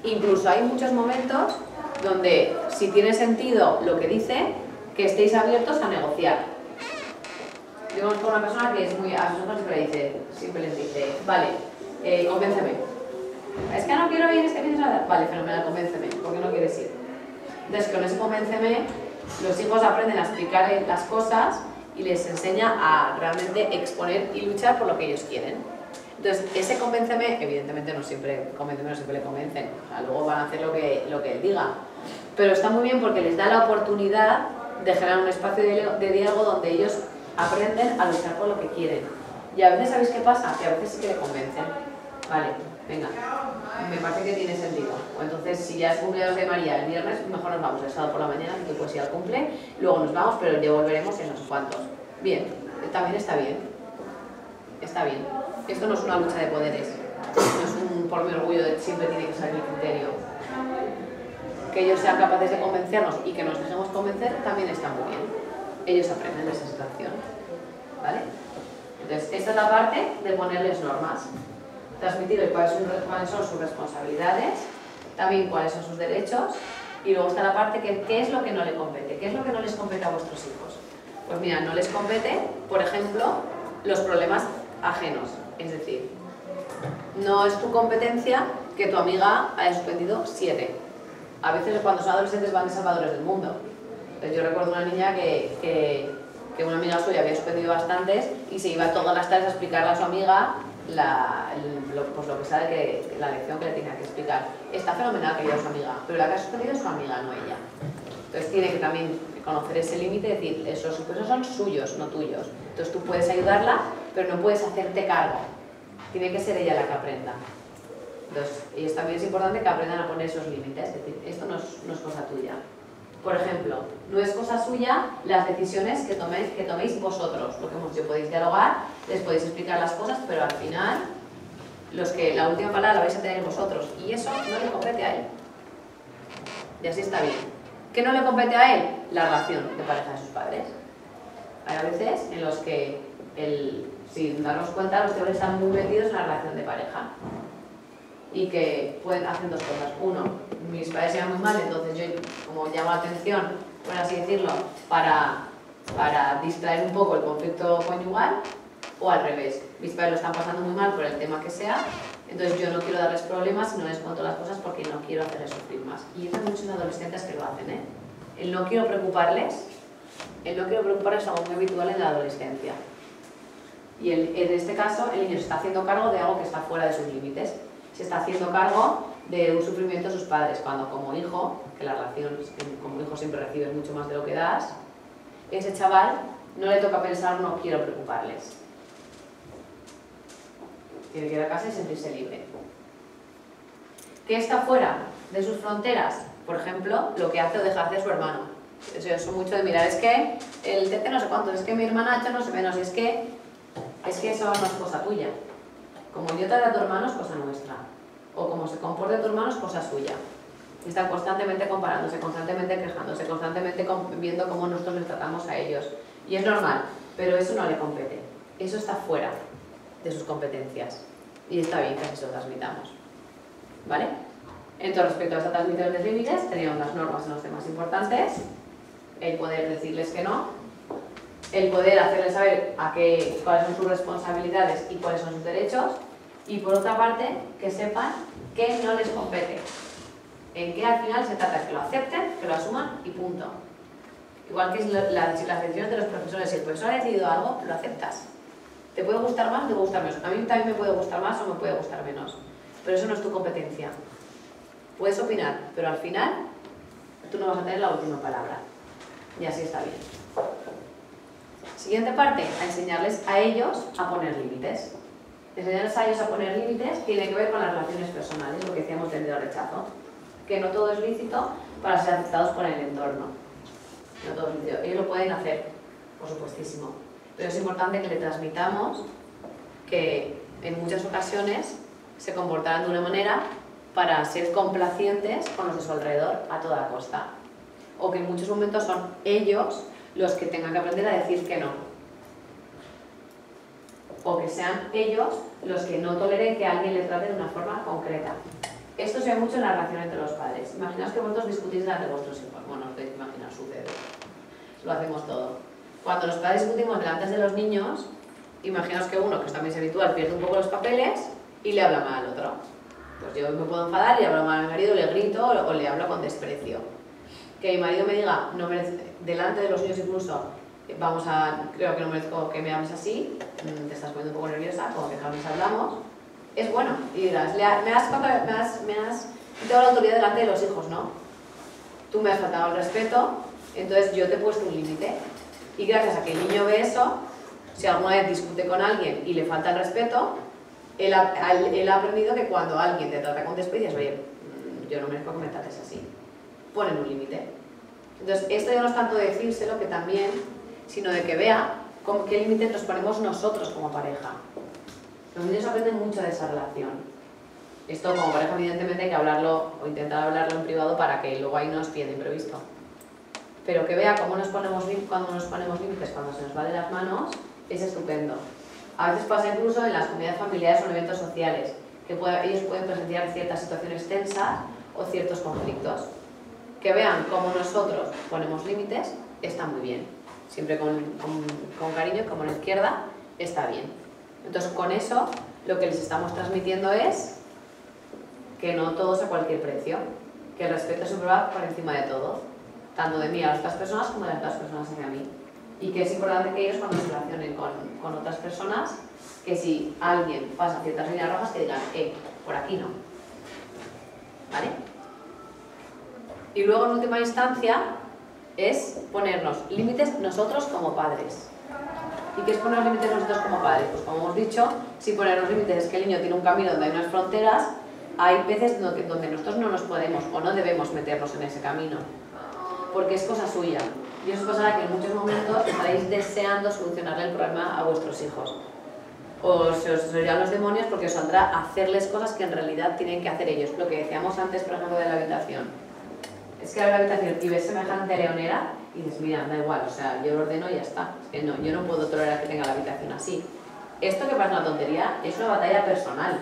Incluso hay muchos momentos donde, si tiene sentido lo que dice, que estéis abiertos a negociar. Yo conozco a una persona que es muy, a sus hijos siempre les dice, vale, convénceme. Es que no quiero ir este fin de semana. Vale, fenomenal, convénceme. ¿Por qué no quieres ir? Entonces, con ese convénceme, los hijos aprenden a explicar las cosas y les enseña a realmente exponer y luchar por lo que ellos quieren. Entonces, ese convénceme, evidentemente no siempre le convencen, o sea, luego van a hacer lo que él diga, pero está muy bien porque les da la oportunidad de generar un espacio de diálogo donde ellos aprenden a luchar por lo que quieren. Y a veces, ¿sabéis qué pasa? Que a veces sí que le convencen. Vale, venga, me parece que tiene sentido. O entonces, si ya es cumpleaños de María el viernes, mejor nos vamos el sábado por la mañana, que tú puedes ir al cumple, luego nos vamos, pero ya volveremos en unos cuantos. Bien, también está bien. Está bien. Esto no es una lucha de poderes. No es un por mi orgullo de siempre tiene que salir mi criterio. Que ellos sean capaces de convencernos y que nos dejemos convencer también está muy bien. Ellos aprenden de esa situación. ¿Vale? Entonces, esta es la parte de ponerles normas. Transmitirles cuáles son sus responsabilidades, también cuáles son sus derechos, y luego está la parte que qué es lo que no le compete. ¿Qué es lo que no les compete a vuestros hijos? Pues mira, no les compete, por ejemplo, los problemas ajenos. Es decir, no es tu competencia que tu amiga haya suspendido 7. A veces cuando son adolescentes van de salvadores del mundo. Entonces, yo recuerdo una niña que una amiga suya había suspendido bastantes y se iba todas las tardes a explicarle a su amiga pues lo que sabe que la lección que le tenía que explicar. Está fenomenal que ella es su amiga, pero la que ha suspendido es su amiga, no ella. Entonces tiene que también conocer ese límite y decir, esos son suyos, no tuyos. Entonces tú puedes ayudarla, pero no puedes hacerte cargo. Tiene que ser ella la que aprenda. Entonces, ellos también es importante que aprendan a poner esos límites, es decir, esto no es cosa tuya. Por ejemplo, no es cosa suya las decisiones que toméis vosotros. Lo que hemos dicho, podéis dialogar, les podéis explicar las cosas, pero al final la última palabra la vais a tener vosotros. Y eso no le compete a él. Y así está bien. ¿Qué no le compete a él? La relación de pareja de sus padres. Hay a veces en los que, sin darnos cuenta, los chavales están muy metidos en la relación de pareja. Y que hacen dos cosas. Uno, mis padres se llevan muy mal, entonces yo como llamo la atención, por así decirlo, para distraer un poco el conflicto conyugal, o al revés, mis padres lo están pasando muy mal por el tema que sea, entonces yo no quiero darles problemas y no les cuento las cosas porque no quiero hacerles sufrir más. Y hay muchos adolescentes que lo hacen, ¿eh? El no quiero preocuparles es algo muy habitual en la adolescencia. Y en este caso el niño se está haciendo cargo de algo que está fuera de sus límites. Se está haciendo cargo de un sufrimiento de sus padres, cuando como hijo, que la relación como hijo siempre recibes mucho más de lo que das, ese chaval no le toca pensar no quiero preocuparles. Tiene que ir a casa y sentirse libre. ¿Qué está fuera de sus fronteras? Por ejemplo, lo que hace o deja de hacer su hermano. Eso mucho de mirar, es que el tete no sé cuánto, es que mi hermana ha hecho no sé menos, es que eso no es cosa tuya. Como yo te a tu hermano es cosa nuestra, o como se comporta tu hermano es cosa suya. Están constantemente comparándose, constantemente quejándose, constantemente viendo cómo nosotros les tratamos a ellos. Y es normal, pero eso no le compete. Eso está fuera de sus competencias. Y está bien que así se lo transmitamos. ¿Vale? Entonces, respecto a esta transmisión de límites, teníamos las normas en los temas importantes, el poder decirles que no, el poder hacerles saber cuáles son sus responsabilidades y cuáles son sus derechos, y por otra parte, que sepan que no les compete. En que al final se trata de que lo acepten, que lo asuman y punto. Igual que es las decisiones de los profesores. Si el profesor ha decidido algo, lo aceptas. Te puede gustar más o te puede gustar menos. A mí también me puede gustar más o me puede gustar menos. Pero eso no es tu competencia. Puedes opinar, pero al final tú no vas a tener la última palabra. Y así está bien. Siguiente parte, a enseñarles a ellos a poner límites. Enseñarles a ellos a poner límites tiene que ver con las relaciones personales, lo que decíamos del rechazo. Que no todo es lícito para ser aceptados por el entorno. No todo es lícito. Ellos lo pueden hacer, por supuestísimo. Pero es importante que le transmitamos que en muchas ocasiones se comportarán de una manera para ser complacientes con los de su alrededor a toda costa. O que en muchos momentos son ellos los que tengan que aprender a decir que no. O que sean ellos los que no toleren que alguien les trate de una forma concreta. Esto se ve mucho en la relación entre los padres. Imaginaos que vosotros discutís delante de vuestros hijos. Bueno, os podéis imaginar, sucede. Lo hacemos todo. Cuando los padres discutimos delante de los niños, imaginaos que uno, que también es habitual, pierde un poco los papeles y le habla mal al otro. Pues yo me puedo enfadar y le hablo mal a mi marido, le grito o le hablo con desprecio. Que mi marido me diga, no merece, delante de los niños incluso, creo que no merezco que me hables así, te estás poniendo un poco nerviosa, como que jamás hablamos, es bueno. Y dirás, me has quitado la autoridad delante de los hijos, ¿no? Tú me has faltado el respeto Entonces yo te he puesto un límite y gracias a que el niño ve eso, si alguna vez discute con alguien y le falta el respeto, él ha aprendido que cuando alguien te trata con desprecio, es, oye, yo no merezco que me trates así. Ponen un límite. Entonces esto ya no es tanto de decírselo, que también, sino de que vea qué límites nos ponemos nosotros como pareja. Los niños aprenden mucho de esa relación. Esto como pareja evidentemente hay que hablarlo o intentar hablarlo en privado para que luego ahí no nos pille de imprevisto. Pero que vea cómo cuando nos ponemos límites, cuando se nos va de las manos, es estupendo. A veces pasa incluso en las comunidades familiares o en eventos sociales, que ellos pueden presenciar ciertas situaciones tensas o ciertos conflictos. Que vean cómo nosotros ponemos límites, está muy bien. Siempre con cariño, como a la izquierda, está bien. Entonces con eso lo que les estamos transmitiendo es que no todo es a cualquier precio, que el respeto siempre va por encima de todo, tanto de mí a las otras personas como de las otras personas hacia mí. Y que es importante que ellos cuando se relacionen con otras personas, que si alguien pasa ciertas líneas rojas, que digan, por aquí no. ¿Vale? Y luego en última instancia es ponernos límites nosotros como padres. ¿Y qué es poner límites nosotros como padres? Pues como hemos dicho, si ponernos límites es que el niño tiene un camino donde hay unas fronteras, hay veces donde nosotros no nos podemos o no debemos meternos en ese camino, porque es cosa suya. Y eso es cosa que en muchos momentos estaréis deseando solucionarle el problema a vuestros hijos. O se os irán los demonios porque os saldrá hacerles cosas que en realidad tienen que hacer ellos. Lo que decíamos antes, por ejemplo, de la habitación. Es que abre la habitación y ves semejante leonera y dices, mira, da igual, o sea, yo lo ordeno y ya está. Es que no, yo no puedo tolerar que tenga la habitación así. Esto que parece una tontería es una batalla personal.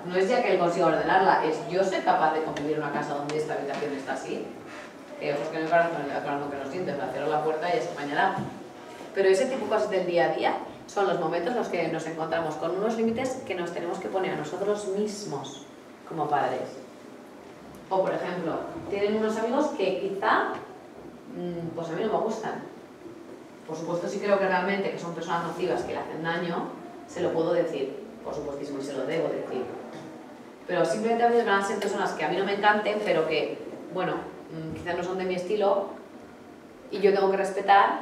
No es ya que él consiga ordenarla, es yo soy capaz de convivir en una casa donde esta habitación está así. Pues que me parece aclarando que nos sientes, la cierro la puerta y ya se apañará. Pero ese tipo de cosas del día a día son los momentos en los que nos encontramos con unos límites que nos tenemos que poner a nosotros mismos como padres. O por ejemplo, tienen unos amigos que quizá pues a mí no me gustan. Por supuesto sí creo que realmente que son personas nocivas que le hacen daño, se lo puedo decir, por supuestísimo, y se lo debo decir. Pero simplemente a veces van a ser personas que a mí no me encanten, pero que, bueno, quizás no son de mi estilo y yo tengo que respetar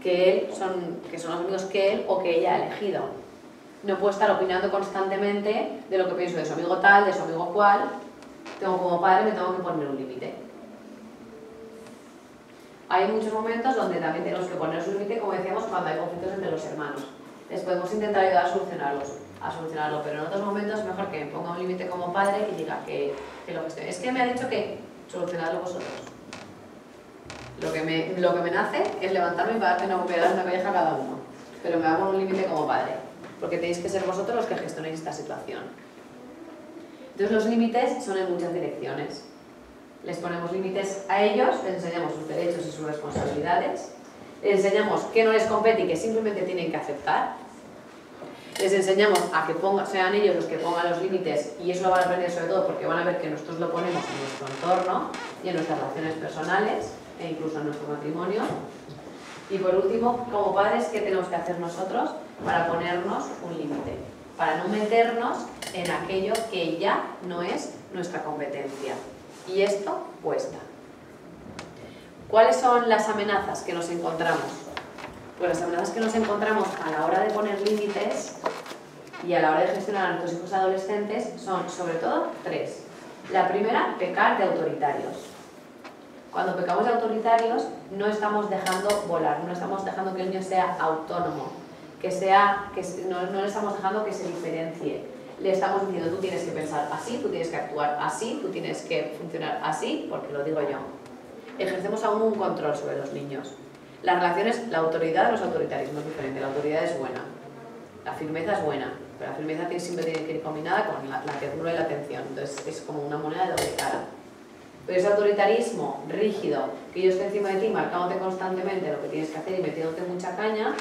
que son los amigos que él o que ella ha elegido. No puedo estar opinando constantemente de lo que pienso de su amigo tal, de su amigo cual. Como padre me tengo que poner un límite. Hay muchos momentos donde también tenemos que poner un límite, como decíamos, cuando hay conflictos entre los hermanos. Les podemos intentar ayudar a solucionarlo, pero en otros momentos es mejor que me ponga un límite como padre y diga que lo gestione. Es que me ha dicho que solucionadlo vosotros. Lo que me nace es levantarme y darme una colleja a cada uno, pero me hago un límite como padre, porque tenéis que ser vosotros los que gestionéis esta situación. Entonces los límites son en muchas direcciones. Les ponemos límites a ellos, les enseñamos sus derechos y sus responsabilidades, les enseñamos qué no les compete y que simplemente tienen que aceptar, les enseñamos a que sean ellos los que pongan los límites, y eso lo van a aprender sobre todo porque van a ver que nosotros lo ponemos en nuestro entorno y en nuestras relaciones personales e incluso en nuestro matrimonio. Y por último, como padres, ¿qué tenemos que hacer nosotros para ponernos un límite? Para no meternos en aquello que ya no es nuestra competencia. Y esto cuesta. ¿Cuáles son las amenazas que nos encontramos? Pues las amenazas que nos encontramos a la hora de poner límites y a la hora de gestionar a nuestros hijos adolescentes son sobre todo tres. La primera, pecar de autoritarios. Cuando pecamos de autoritarios no estamos dejando volar, no estamos dejando que el niño sea autónomo, no le estamos dejando que se diferencie. Le estamos diciendo, tú tienes que pensar así, tú tienes que actuar así, tú tienes que funcionar así, porque lo digo yo. Ejercemos aún un control sobre los niños. Las relaciones, la autoridad de los autoritarismos es diferente. La autoridad es buena, la firmeza es buena, pero la firmeza siempre tiene que ir combinada con la ternura y la atención. Entonces es como una moneda de doble cara. Pero ese autoritarismo rígido, que yo esté encima de ti marcándote constantemente lo que tienes que hacer y metiéndote mucha caña,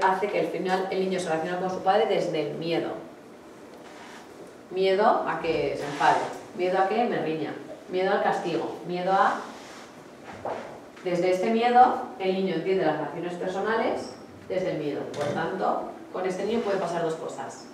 hace que al final el niño se relacione con su padre desde el miedo. Miedo a que se enfade, miedo a que me riña, miedo al castigo, miedo a... Desde este miedo, el niño entiende las relaciones personales desde el miedo. Por tanto, con este niño puede pasar dos cosas.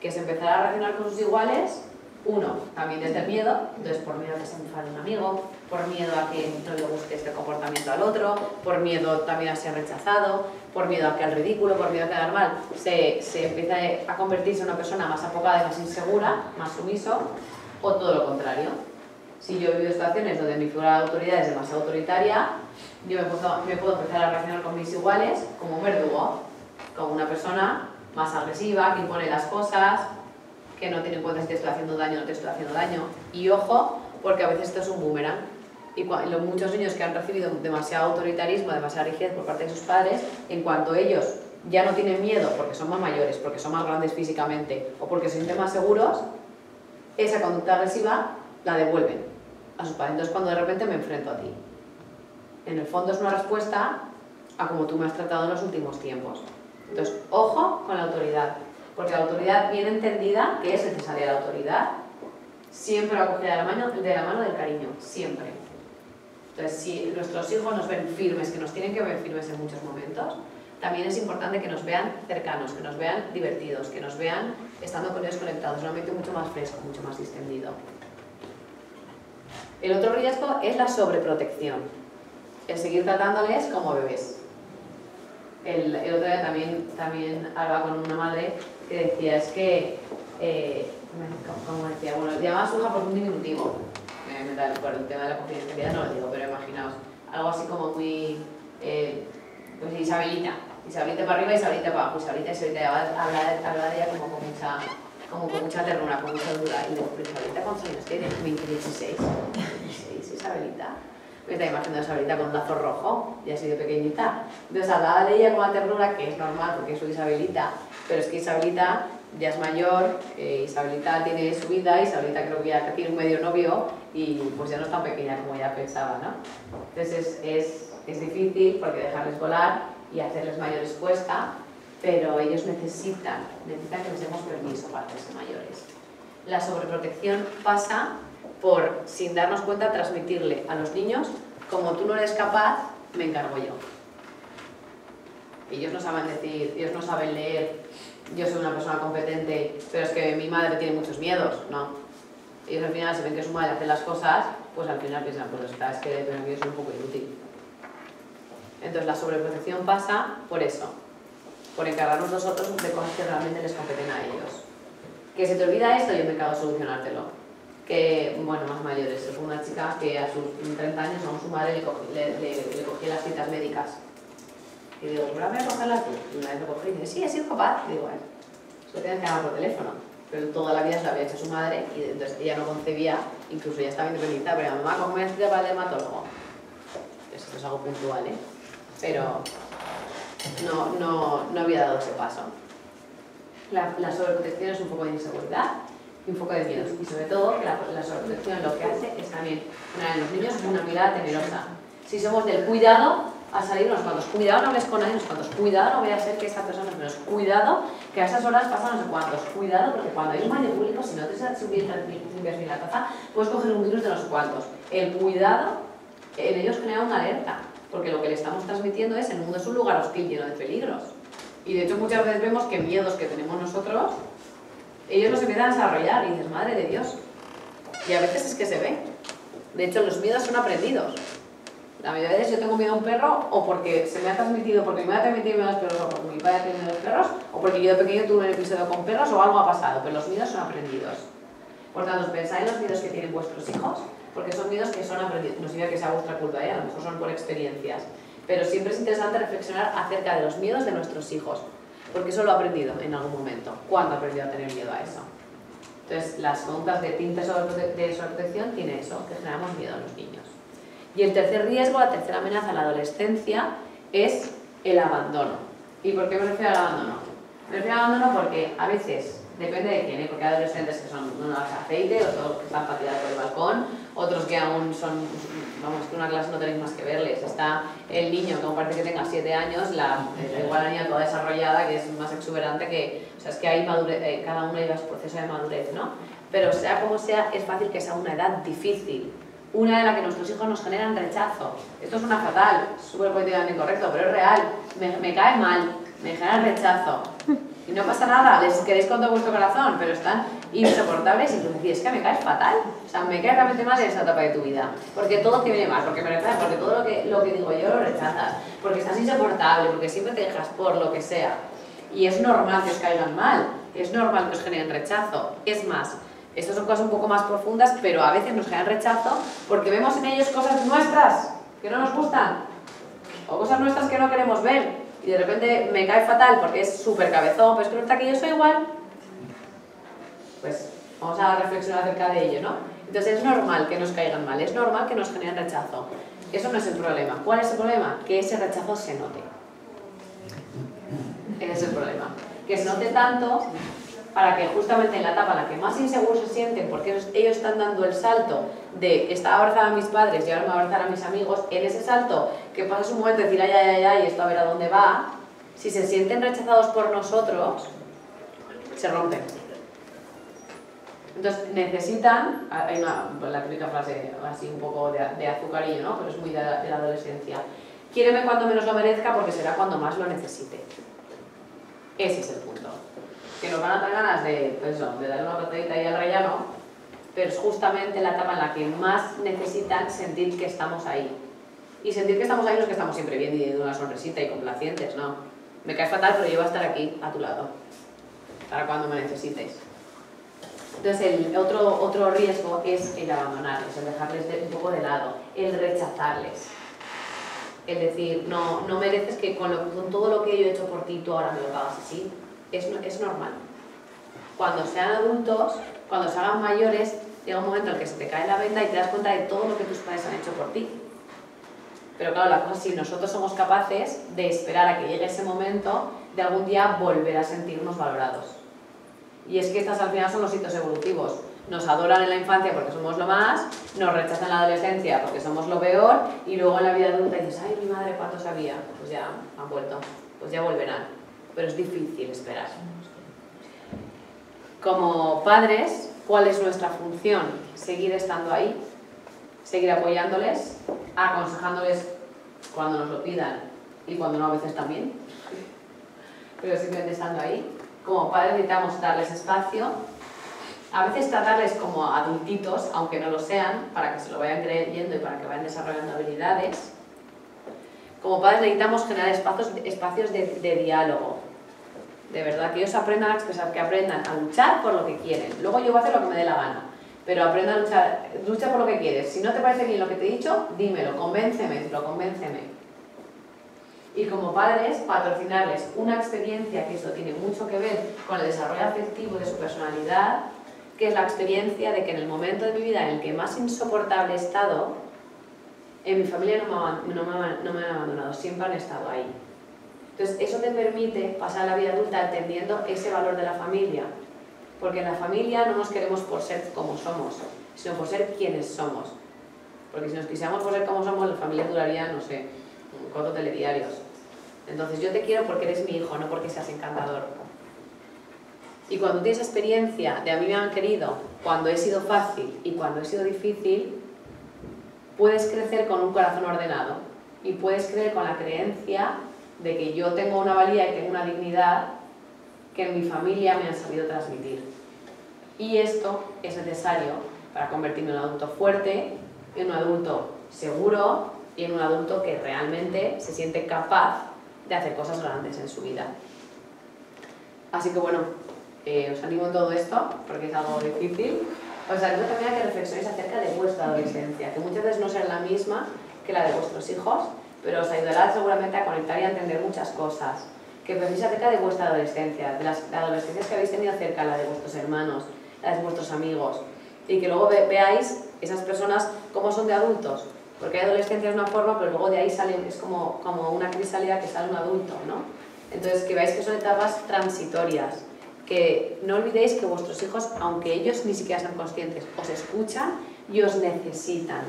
Que se empezará a relacionar con sus iguales Uno, también desde el miedo, entonces por miedo a que se enfade un amigo, por miedo a que no le guste este comportamiento al otro, por miedo también a ser rechazado, por miedo a que al ridículo, por miedo a quedar mal, se empieza a convertirse en una persona más apocada y más insegura, más sumiso, o todo lo contrario. Si yo he vivido situaciones donde mi figura de autoridad es demasiado autoritaria, yo me puedo empezar a relacionar con mis iguales como un verdugo, como una persona más agresiva, que impone las cosas, que no tiene en cuenta si te estoy haciendo daño o no te estoy haciendo daño. Y ojo, porque a veces esto es un boomerang. Y los muchos niños que han recibido demasiado autoritarismo, demasiada rigidez por parte de sus padres, en cuanto ellos ya no tienen miedo porque son más mayores, porque son más grandes físicamente o porque se sienten más seguros, esa conducta agresiva la devuelven a sus padres. Entonces cuando de repente me enfrento a ti. En el fondo es una respuesta a cómo tú me has tratado en los últimos tiempos. Entonces, ojo con la autoridad. Porque la autoridad bien entendida, que es necesaria la autoridad, siempre va cogida de la mano del cariño, siempre. Entonces, si nuestros hijos nos ven firmes, que nos tienen que ver firmes en muchos momentos, también es importante que nos vean cercanos, que nos vean divertidos, que nos vean estando con ellos conectados, en un ambiente mucho más fresco, mucho más distendido. El otro riesgo es la sobreprotección, el seguir tratándoles como bebés. El otro día también hablaba con una madre que decía, es que, como decía, bueno, llamaba a su hija por un diminutivo, por el tema de la confidencialidad no lo digo, pero imaginaos, algo así como muy, pues Isabelita para arriba, Isabelita para abajo, Isabelita, habla de ella como con mucha ternura, con mucha dura, y digo, pero Isabelita, ¿cuántos años tiene? 16, Isabelita. Me está imaginando a Isabelita con un lazo rojo, y ha sido pequeñita. Entonces hablaba de ella con la ternura, que es normal porque soy Isabelita, pero es que Isabelita ya es mayor, Isabelita tiene su vida, Isabelita creo que ya tiene un medio novio y pues ya no es tan pequeña como ella pensaba, ¿no? Entonces es difícil porque dejarles volar y hacerles mayores cuesta, pero ellos necesitan que les demos permiso para hacerse mayores. La sobreprotección pasa por, sin darnos cuenta, transmitirle a los niños, como tú no eres capaz, me encargo yo. Ellos no saben decir, ellos no saben leer, yo soy una persona competente, pero es que mi madre tiene muchos miedos, no. Ellos al final, si ven que su madre hace las cosas, pues al final piensan, pues es que yo soy un poco inútil. Entonces la sobreprotección pasa por eso, por encargarnos nosotros de cosas que realmente les competen a ellos. Que se te olvida esto, yo me encargo de solucionártelo. Que, bueno, más mayores, es una chica que a sus 30 años a su madre le cogía las citas médicas. Y digo, ¿pero voy a cogerlas tú? Y una vez lo cogí y dice, sí, he sido capaz. Y digo, bueno, solo tienes que llamar por teléfono. Pero toda la vida se lo había hecho su madre y entonces ella no concebía, incluso ya estaba independizada, pero mamá, ¿cómo me cita para el dermatólogo? Esto es algo puntual, ¿eh? Pero no había dado ese paso. La sobreprotección es un poco de inseguridad y un poco de miedo. Y sobre todo, que la sobreprotección lo que hace es también poner en los niños una mirada temerosa. Si somos del cuidado, a salir unos cuantos, cuidado no hables con nadie, unos cuantos, cuidado no voy a ser que esta persona es menos, cuidado que a esas horas pasan no sé cuántos, cuidado porque cuando hay un baño público, si no te limpias bien la taza, puedes coger un virus de no sé cuántos. El cuidado en ellos genera una alerta, porque lo que le estamos transmitiendo es el mundo es un lugar hostil lleno de peligros. Y de hecho muchas veces vemos que miedos que tenemos nosotros, ellos los empiezan a desarrollar y dices, madre de Dios. Y a veces es que se ve. De hecho los miedos son aprendidos. La mayoría de veces yo tengo miedo a un perro o porque se me ha transmitido, porque mi madre ha transmitido miedo a los perros o porque mi padre ha tenido miedo a los perros o porque yo de pequeño tuve un episodio con perros o algo ha pasado, pero los miedos son aprendidos. Por tanto, pensad en los miedos que tienen vuestros hijos, porque son miedos que son aprendidos. No significa que sea vuestra culpa, a lo mejor son por experiencias. Pero siempre es interesante reflexionar acerca de los miedos de nuestros hijos, porque eso lo he aprendido en algún momento. ¿Cuándo he aprendido a tener miedo a eso? Entonces, las conductas de tinte de sobreprotección tiene eso, que generamos miedo a los niños. Y el tercer riesgo, la tercera amenaza en la adolescencia es el abandono. ¿Y por qué me refiero al abandono? Me refiero al abandono porque a veces, depende de quién, porque hay adolescentes que son unos aceite, otros que están para tirar por el balcón, otros que aún son, vamos, que una clase no tenéis más que verles. Está el niño que aún parece que tenga 7 años, igual la niña toda desarrollada, que es más exuberante, que, o sea, es que hay madurez, cada uno lleva su proceso de madurez, ¿no? Pero sea como sea, es fácil que sea una edad difícil. Una de la que nuestros hijos nos generan rechazo. Esto suena fatal, súper políticamente incorrecto, pero es real. Me cae mal, me generan rechazo. Y no pasa nada, les queréis con todo vuestro corazón, pero están insoportables y tú decís, es que me caes fatal, o sea, me caes realmente mal en esa etapa de tu vida, porque todo te viene mal, porque me rechazas, porque todo lo que digo yo lo rechazas, porque estás insoportable, porque siempre te dejas por lo que sea. Y es normal que os caigan mal, es normal que os generen rechazo. Es más, estas son cosas un poco más profundas, pero a veces nos generan rechazo porque vemos en ellos cosas nuestras que no nos gustan, o cosas nuestras que no queremos ver, y de repente me cae fatal porque es súper cabezón, pero es que resulta que yo soy igual. Pues vamos a reflexionar acerca de ello, ¿no? Entonces es normal que nos caigan mal, es normal que nos generen rechazo. Eso no es el problema. ¿Cuál es el problema? Que ese rechazo se note. Ese es el problema. Que se note tanto para que justamente en la etapa en la que más inseguros se sienten, porque ellos están dando el salto de estaba abrazada a mis padres y ahora me voy a abrazar a mis amigos, en ese salto que pasas un momento de decir ay, ay, ay, ay, esto a ver a dónde va, si se sienten rechazados por nosotros, se rompen. Entonces necesitan, hay la típica frase así un poco de azucarillo, ¿no? Pero es muy de la adolescencia. Quiéreme cuando menos lo merezca porque será cuando más lo necesite. Ese es el punto. Que nos van a dar ganas de, pues eso, de darle una patadita ahí al rellano, pero es justamente la etapa en la que más necesitan sentir que estamos ahí. Y sentir que estamos ahí no es que estamos siempre bien y de una sonrisita y complacientes, no. Me caes fatal, pero yo voy a estar aquí, a tu lado, para cuando me necesites. Entonces el otro riesgo es el abandonarles, el dejarles un poco de lado, el rechazarles. Es decir, no mereces que con todo lo que yo he hecho por ti tú ahora me lo pagas así. Es normal. Cuando sean adultos, cuando se hagan mayores, llega un momento en el que se te cae la venda y te das cuenta de todo lo que tus padres han hecho por ti. Pero claro, la cosa es si nosotros somos capaces de esperar a que llegue ese momento de algún día volver a sentirnos valorados. Y es que estas al final son los hitos evolutivos. Nos adoran en la infancia porque somos lo más, nos rechazan en la adolescencia porque somos lo peor y luego en la vida adulta dices, ay, mi madre, ¿cuánto sabía? Pues ya han vuelto, pues ya volverán. Pero es difícil esperar. Como padres, ¿cuál es nuestra función? Seguir estando ahí, seguir apoyándoles, aconsejándoles cuando nos lo pidan y cuando no a veces también, pero simplemente estando ahí. Como padres necesitamos darles espacio, a veces tratarles como adultitos, aunque no lo sean, para que se lo vayan creyendo y para que vayan desarrollando habilidades. Como padres necesitamos generar espacios de diálogo, de verdad, que ellos aprendan a expresar, que aprendan a luchar por lo que quieren. Luego yo voy a hacer lo que me dé la gana, pero aprenda a lucha por lo que quieres. Si no te parece bien lo que te he dicho, dímelo, convénceme. Y como padres, patrocinarles una experiencia, que esto tiene mucho que ver con el desarrollo afectivo de su personalidad, que es la experiencia de que en el momento de mi vida en el que más insoportable he estado, en mi familia no me han abandonado, siempre han estado ahí. Entonces eso te permite pasar la vida adulta entendiendo ese valor de la familia, porque en la familia no nos queremos por ser como somos, sino por ser quienes somos. Porque si nos quisiéramos por ser como somos, la familia duraría, no sé, 4 telediarios. Entonces yo te quiero porque eres mi hijo, no porque seas encantador. Y cuando tienes experiencia de a mí me han querido cuando he sido fácil y cuando he sido difícil, puedes crecer con un corazón ordenado y puedes crecer con la creencia de que yo tengo una valía y tengo una dignidad que en mi familia me han sabido transmitir. Y esto es necesario para convertirme en un adulto fuerte, en un adulto seguro y en un adulto que realmente se siente capaz de hacer cosas grandes en su vida. Así que bueno, os animo en todo esto, porque es algo difícil. Os animo también a que reflexionéis acerca de vuestra adolescencia, que muchas veces no será la misma que la de vuestros hijos, pero os ayudará seguramente a conectar y a entender muchas cosas. Que penséis acerca de vuestra adolescencia, de las adolescencias que habéis tenido cerca, la de vuestros hermanos, la de vuestros amigos, y que luego veáis esas personas cómo son de adultos, porque hay adolescencia de una forma, pero luego de ahí salen, es como una crisálida que sale un adulto, ¿no? Entonces que veáis que son etapas transitorias, que no olvidéis que vuestros hijos, aunque ellos ni siquiera sean conscientes, os escuchan y os necesitan,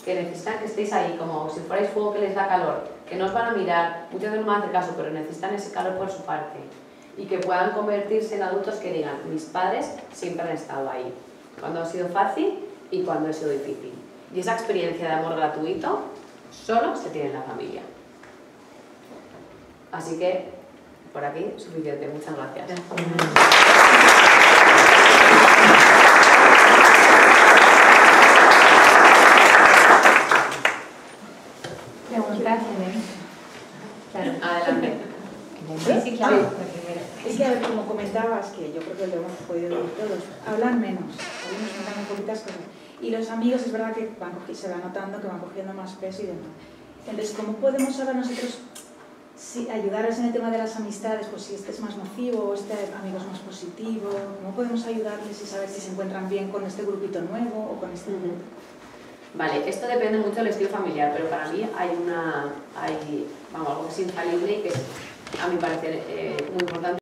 que necesitan que estéis ahí, como si fuerais fuego que les da calor, que no os van a mirar, muchas veces no me hacen caso, pero necesitan ese calor por su parte, y que puedan convertirse en adultos que digan, mis padres siempre han estado ahí, cuando ha sido fácil y cuando ha sido difícil. Y esa experiencia de amor gratuito solo se tiene en la familia. Así que, por aquí, suficiente. Muchas gracias. comentabas, que yo creo que lo hemos podido ver todos, hablan menos, hoy nos cuentan muy poquitas cosas. Y los amigos es verdad que se va notando que van cogiendo más peso y demás. Entonces, ¿cómo podemos ahora nosotros ayudarles en el tema de las amistades? Pues si este es más nocivo o este amigo es más positivo, ¿cómo podemos ayudarles y saber si se encuentran bien con este grupito nuevo o con este grupo? Vale, esto depende mucho del estilo familiar, pero para mí hay algo que es infalible y que es, a mi parecer, muy importante.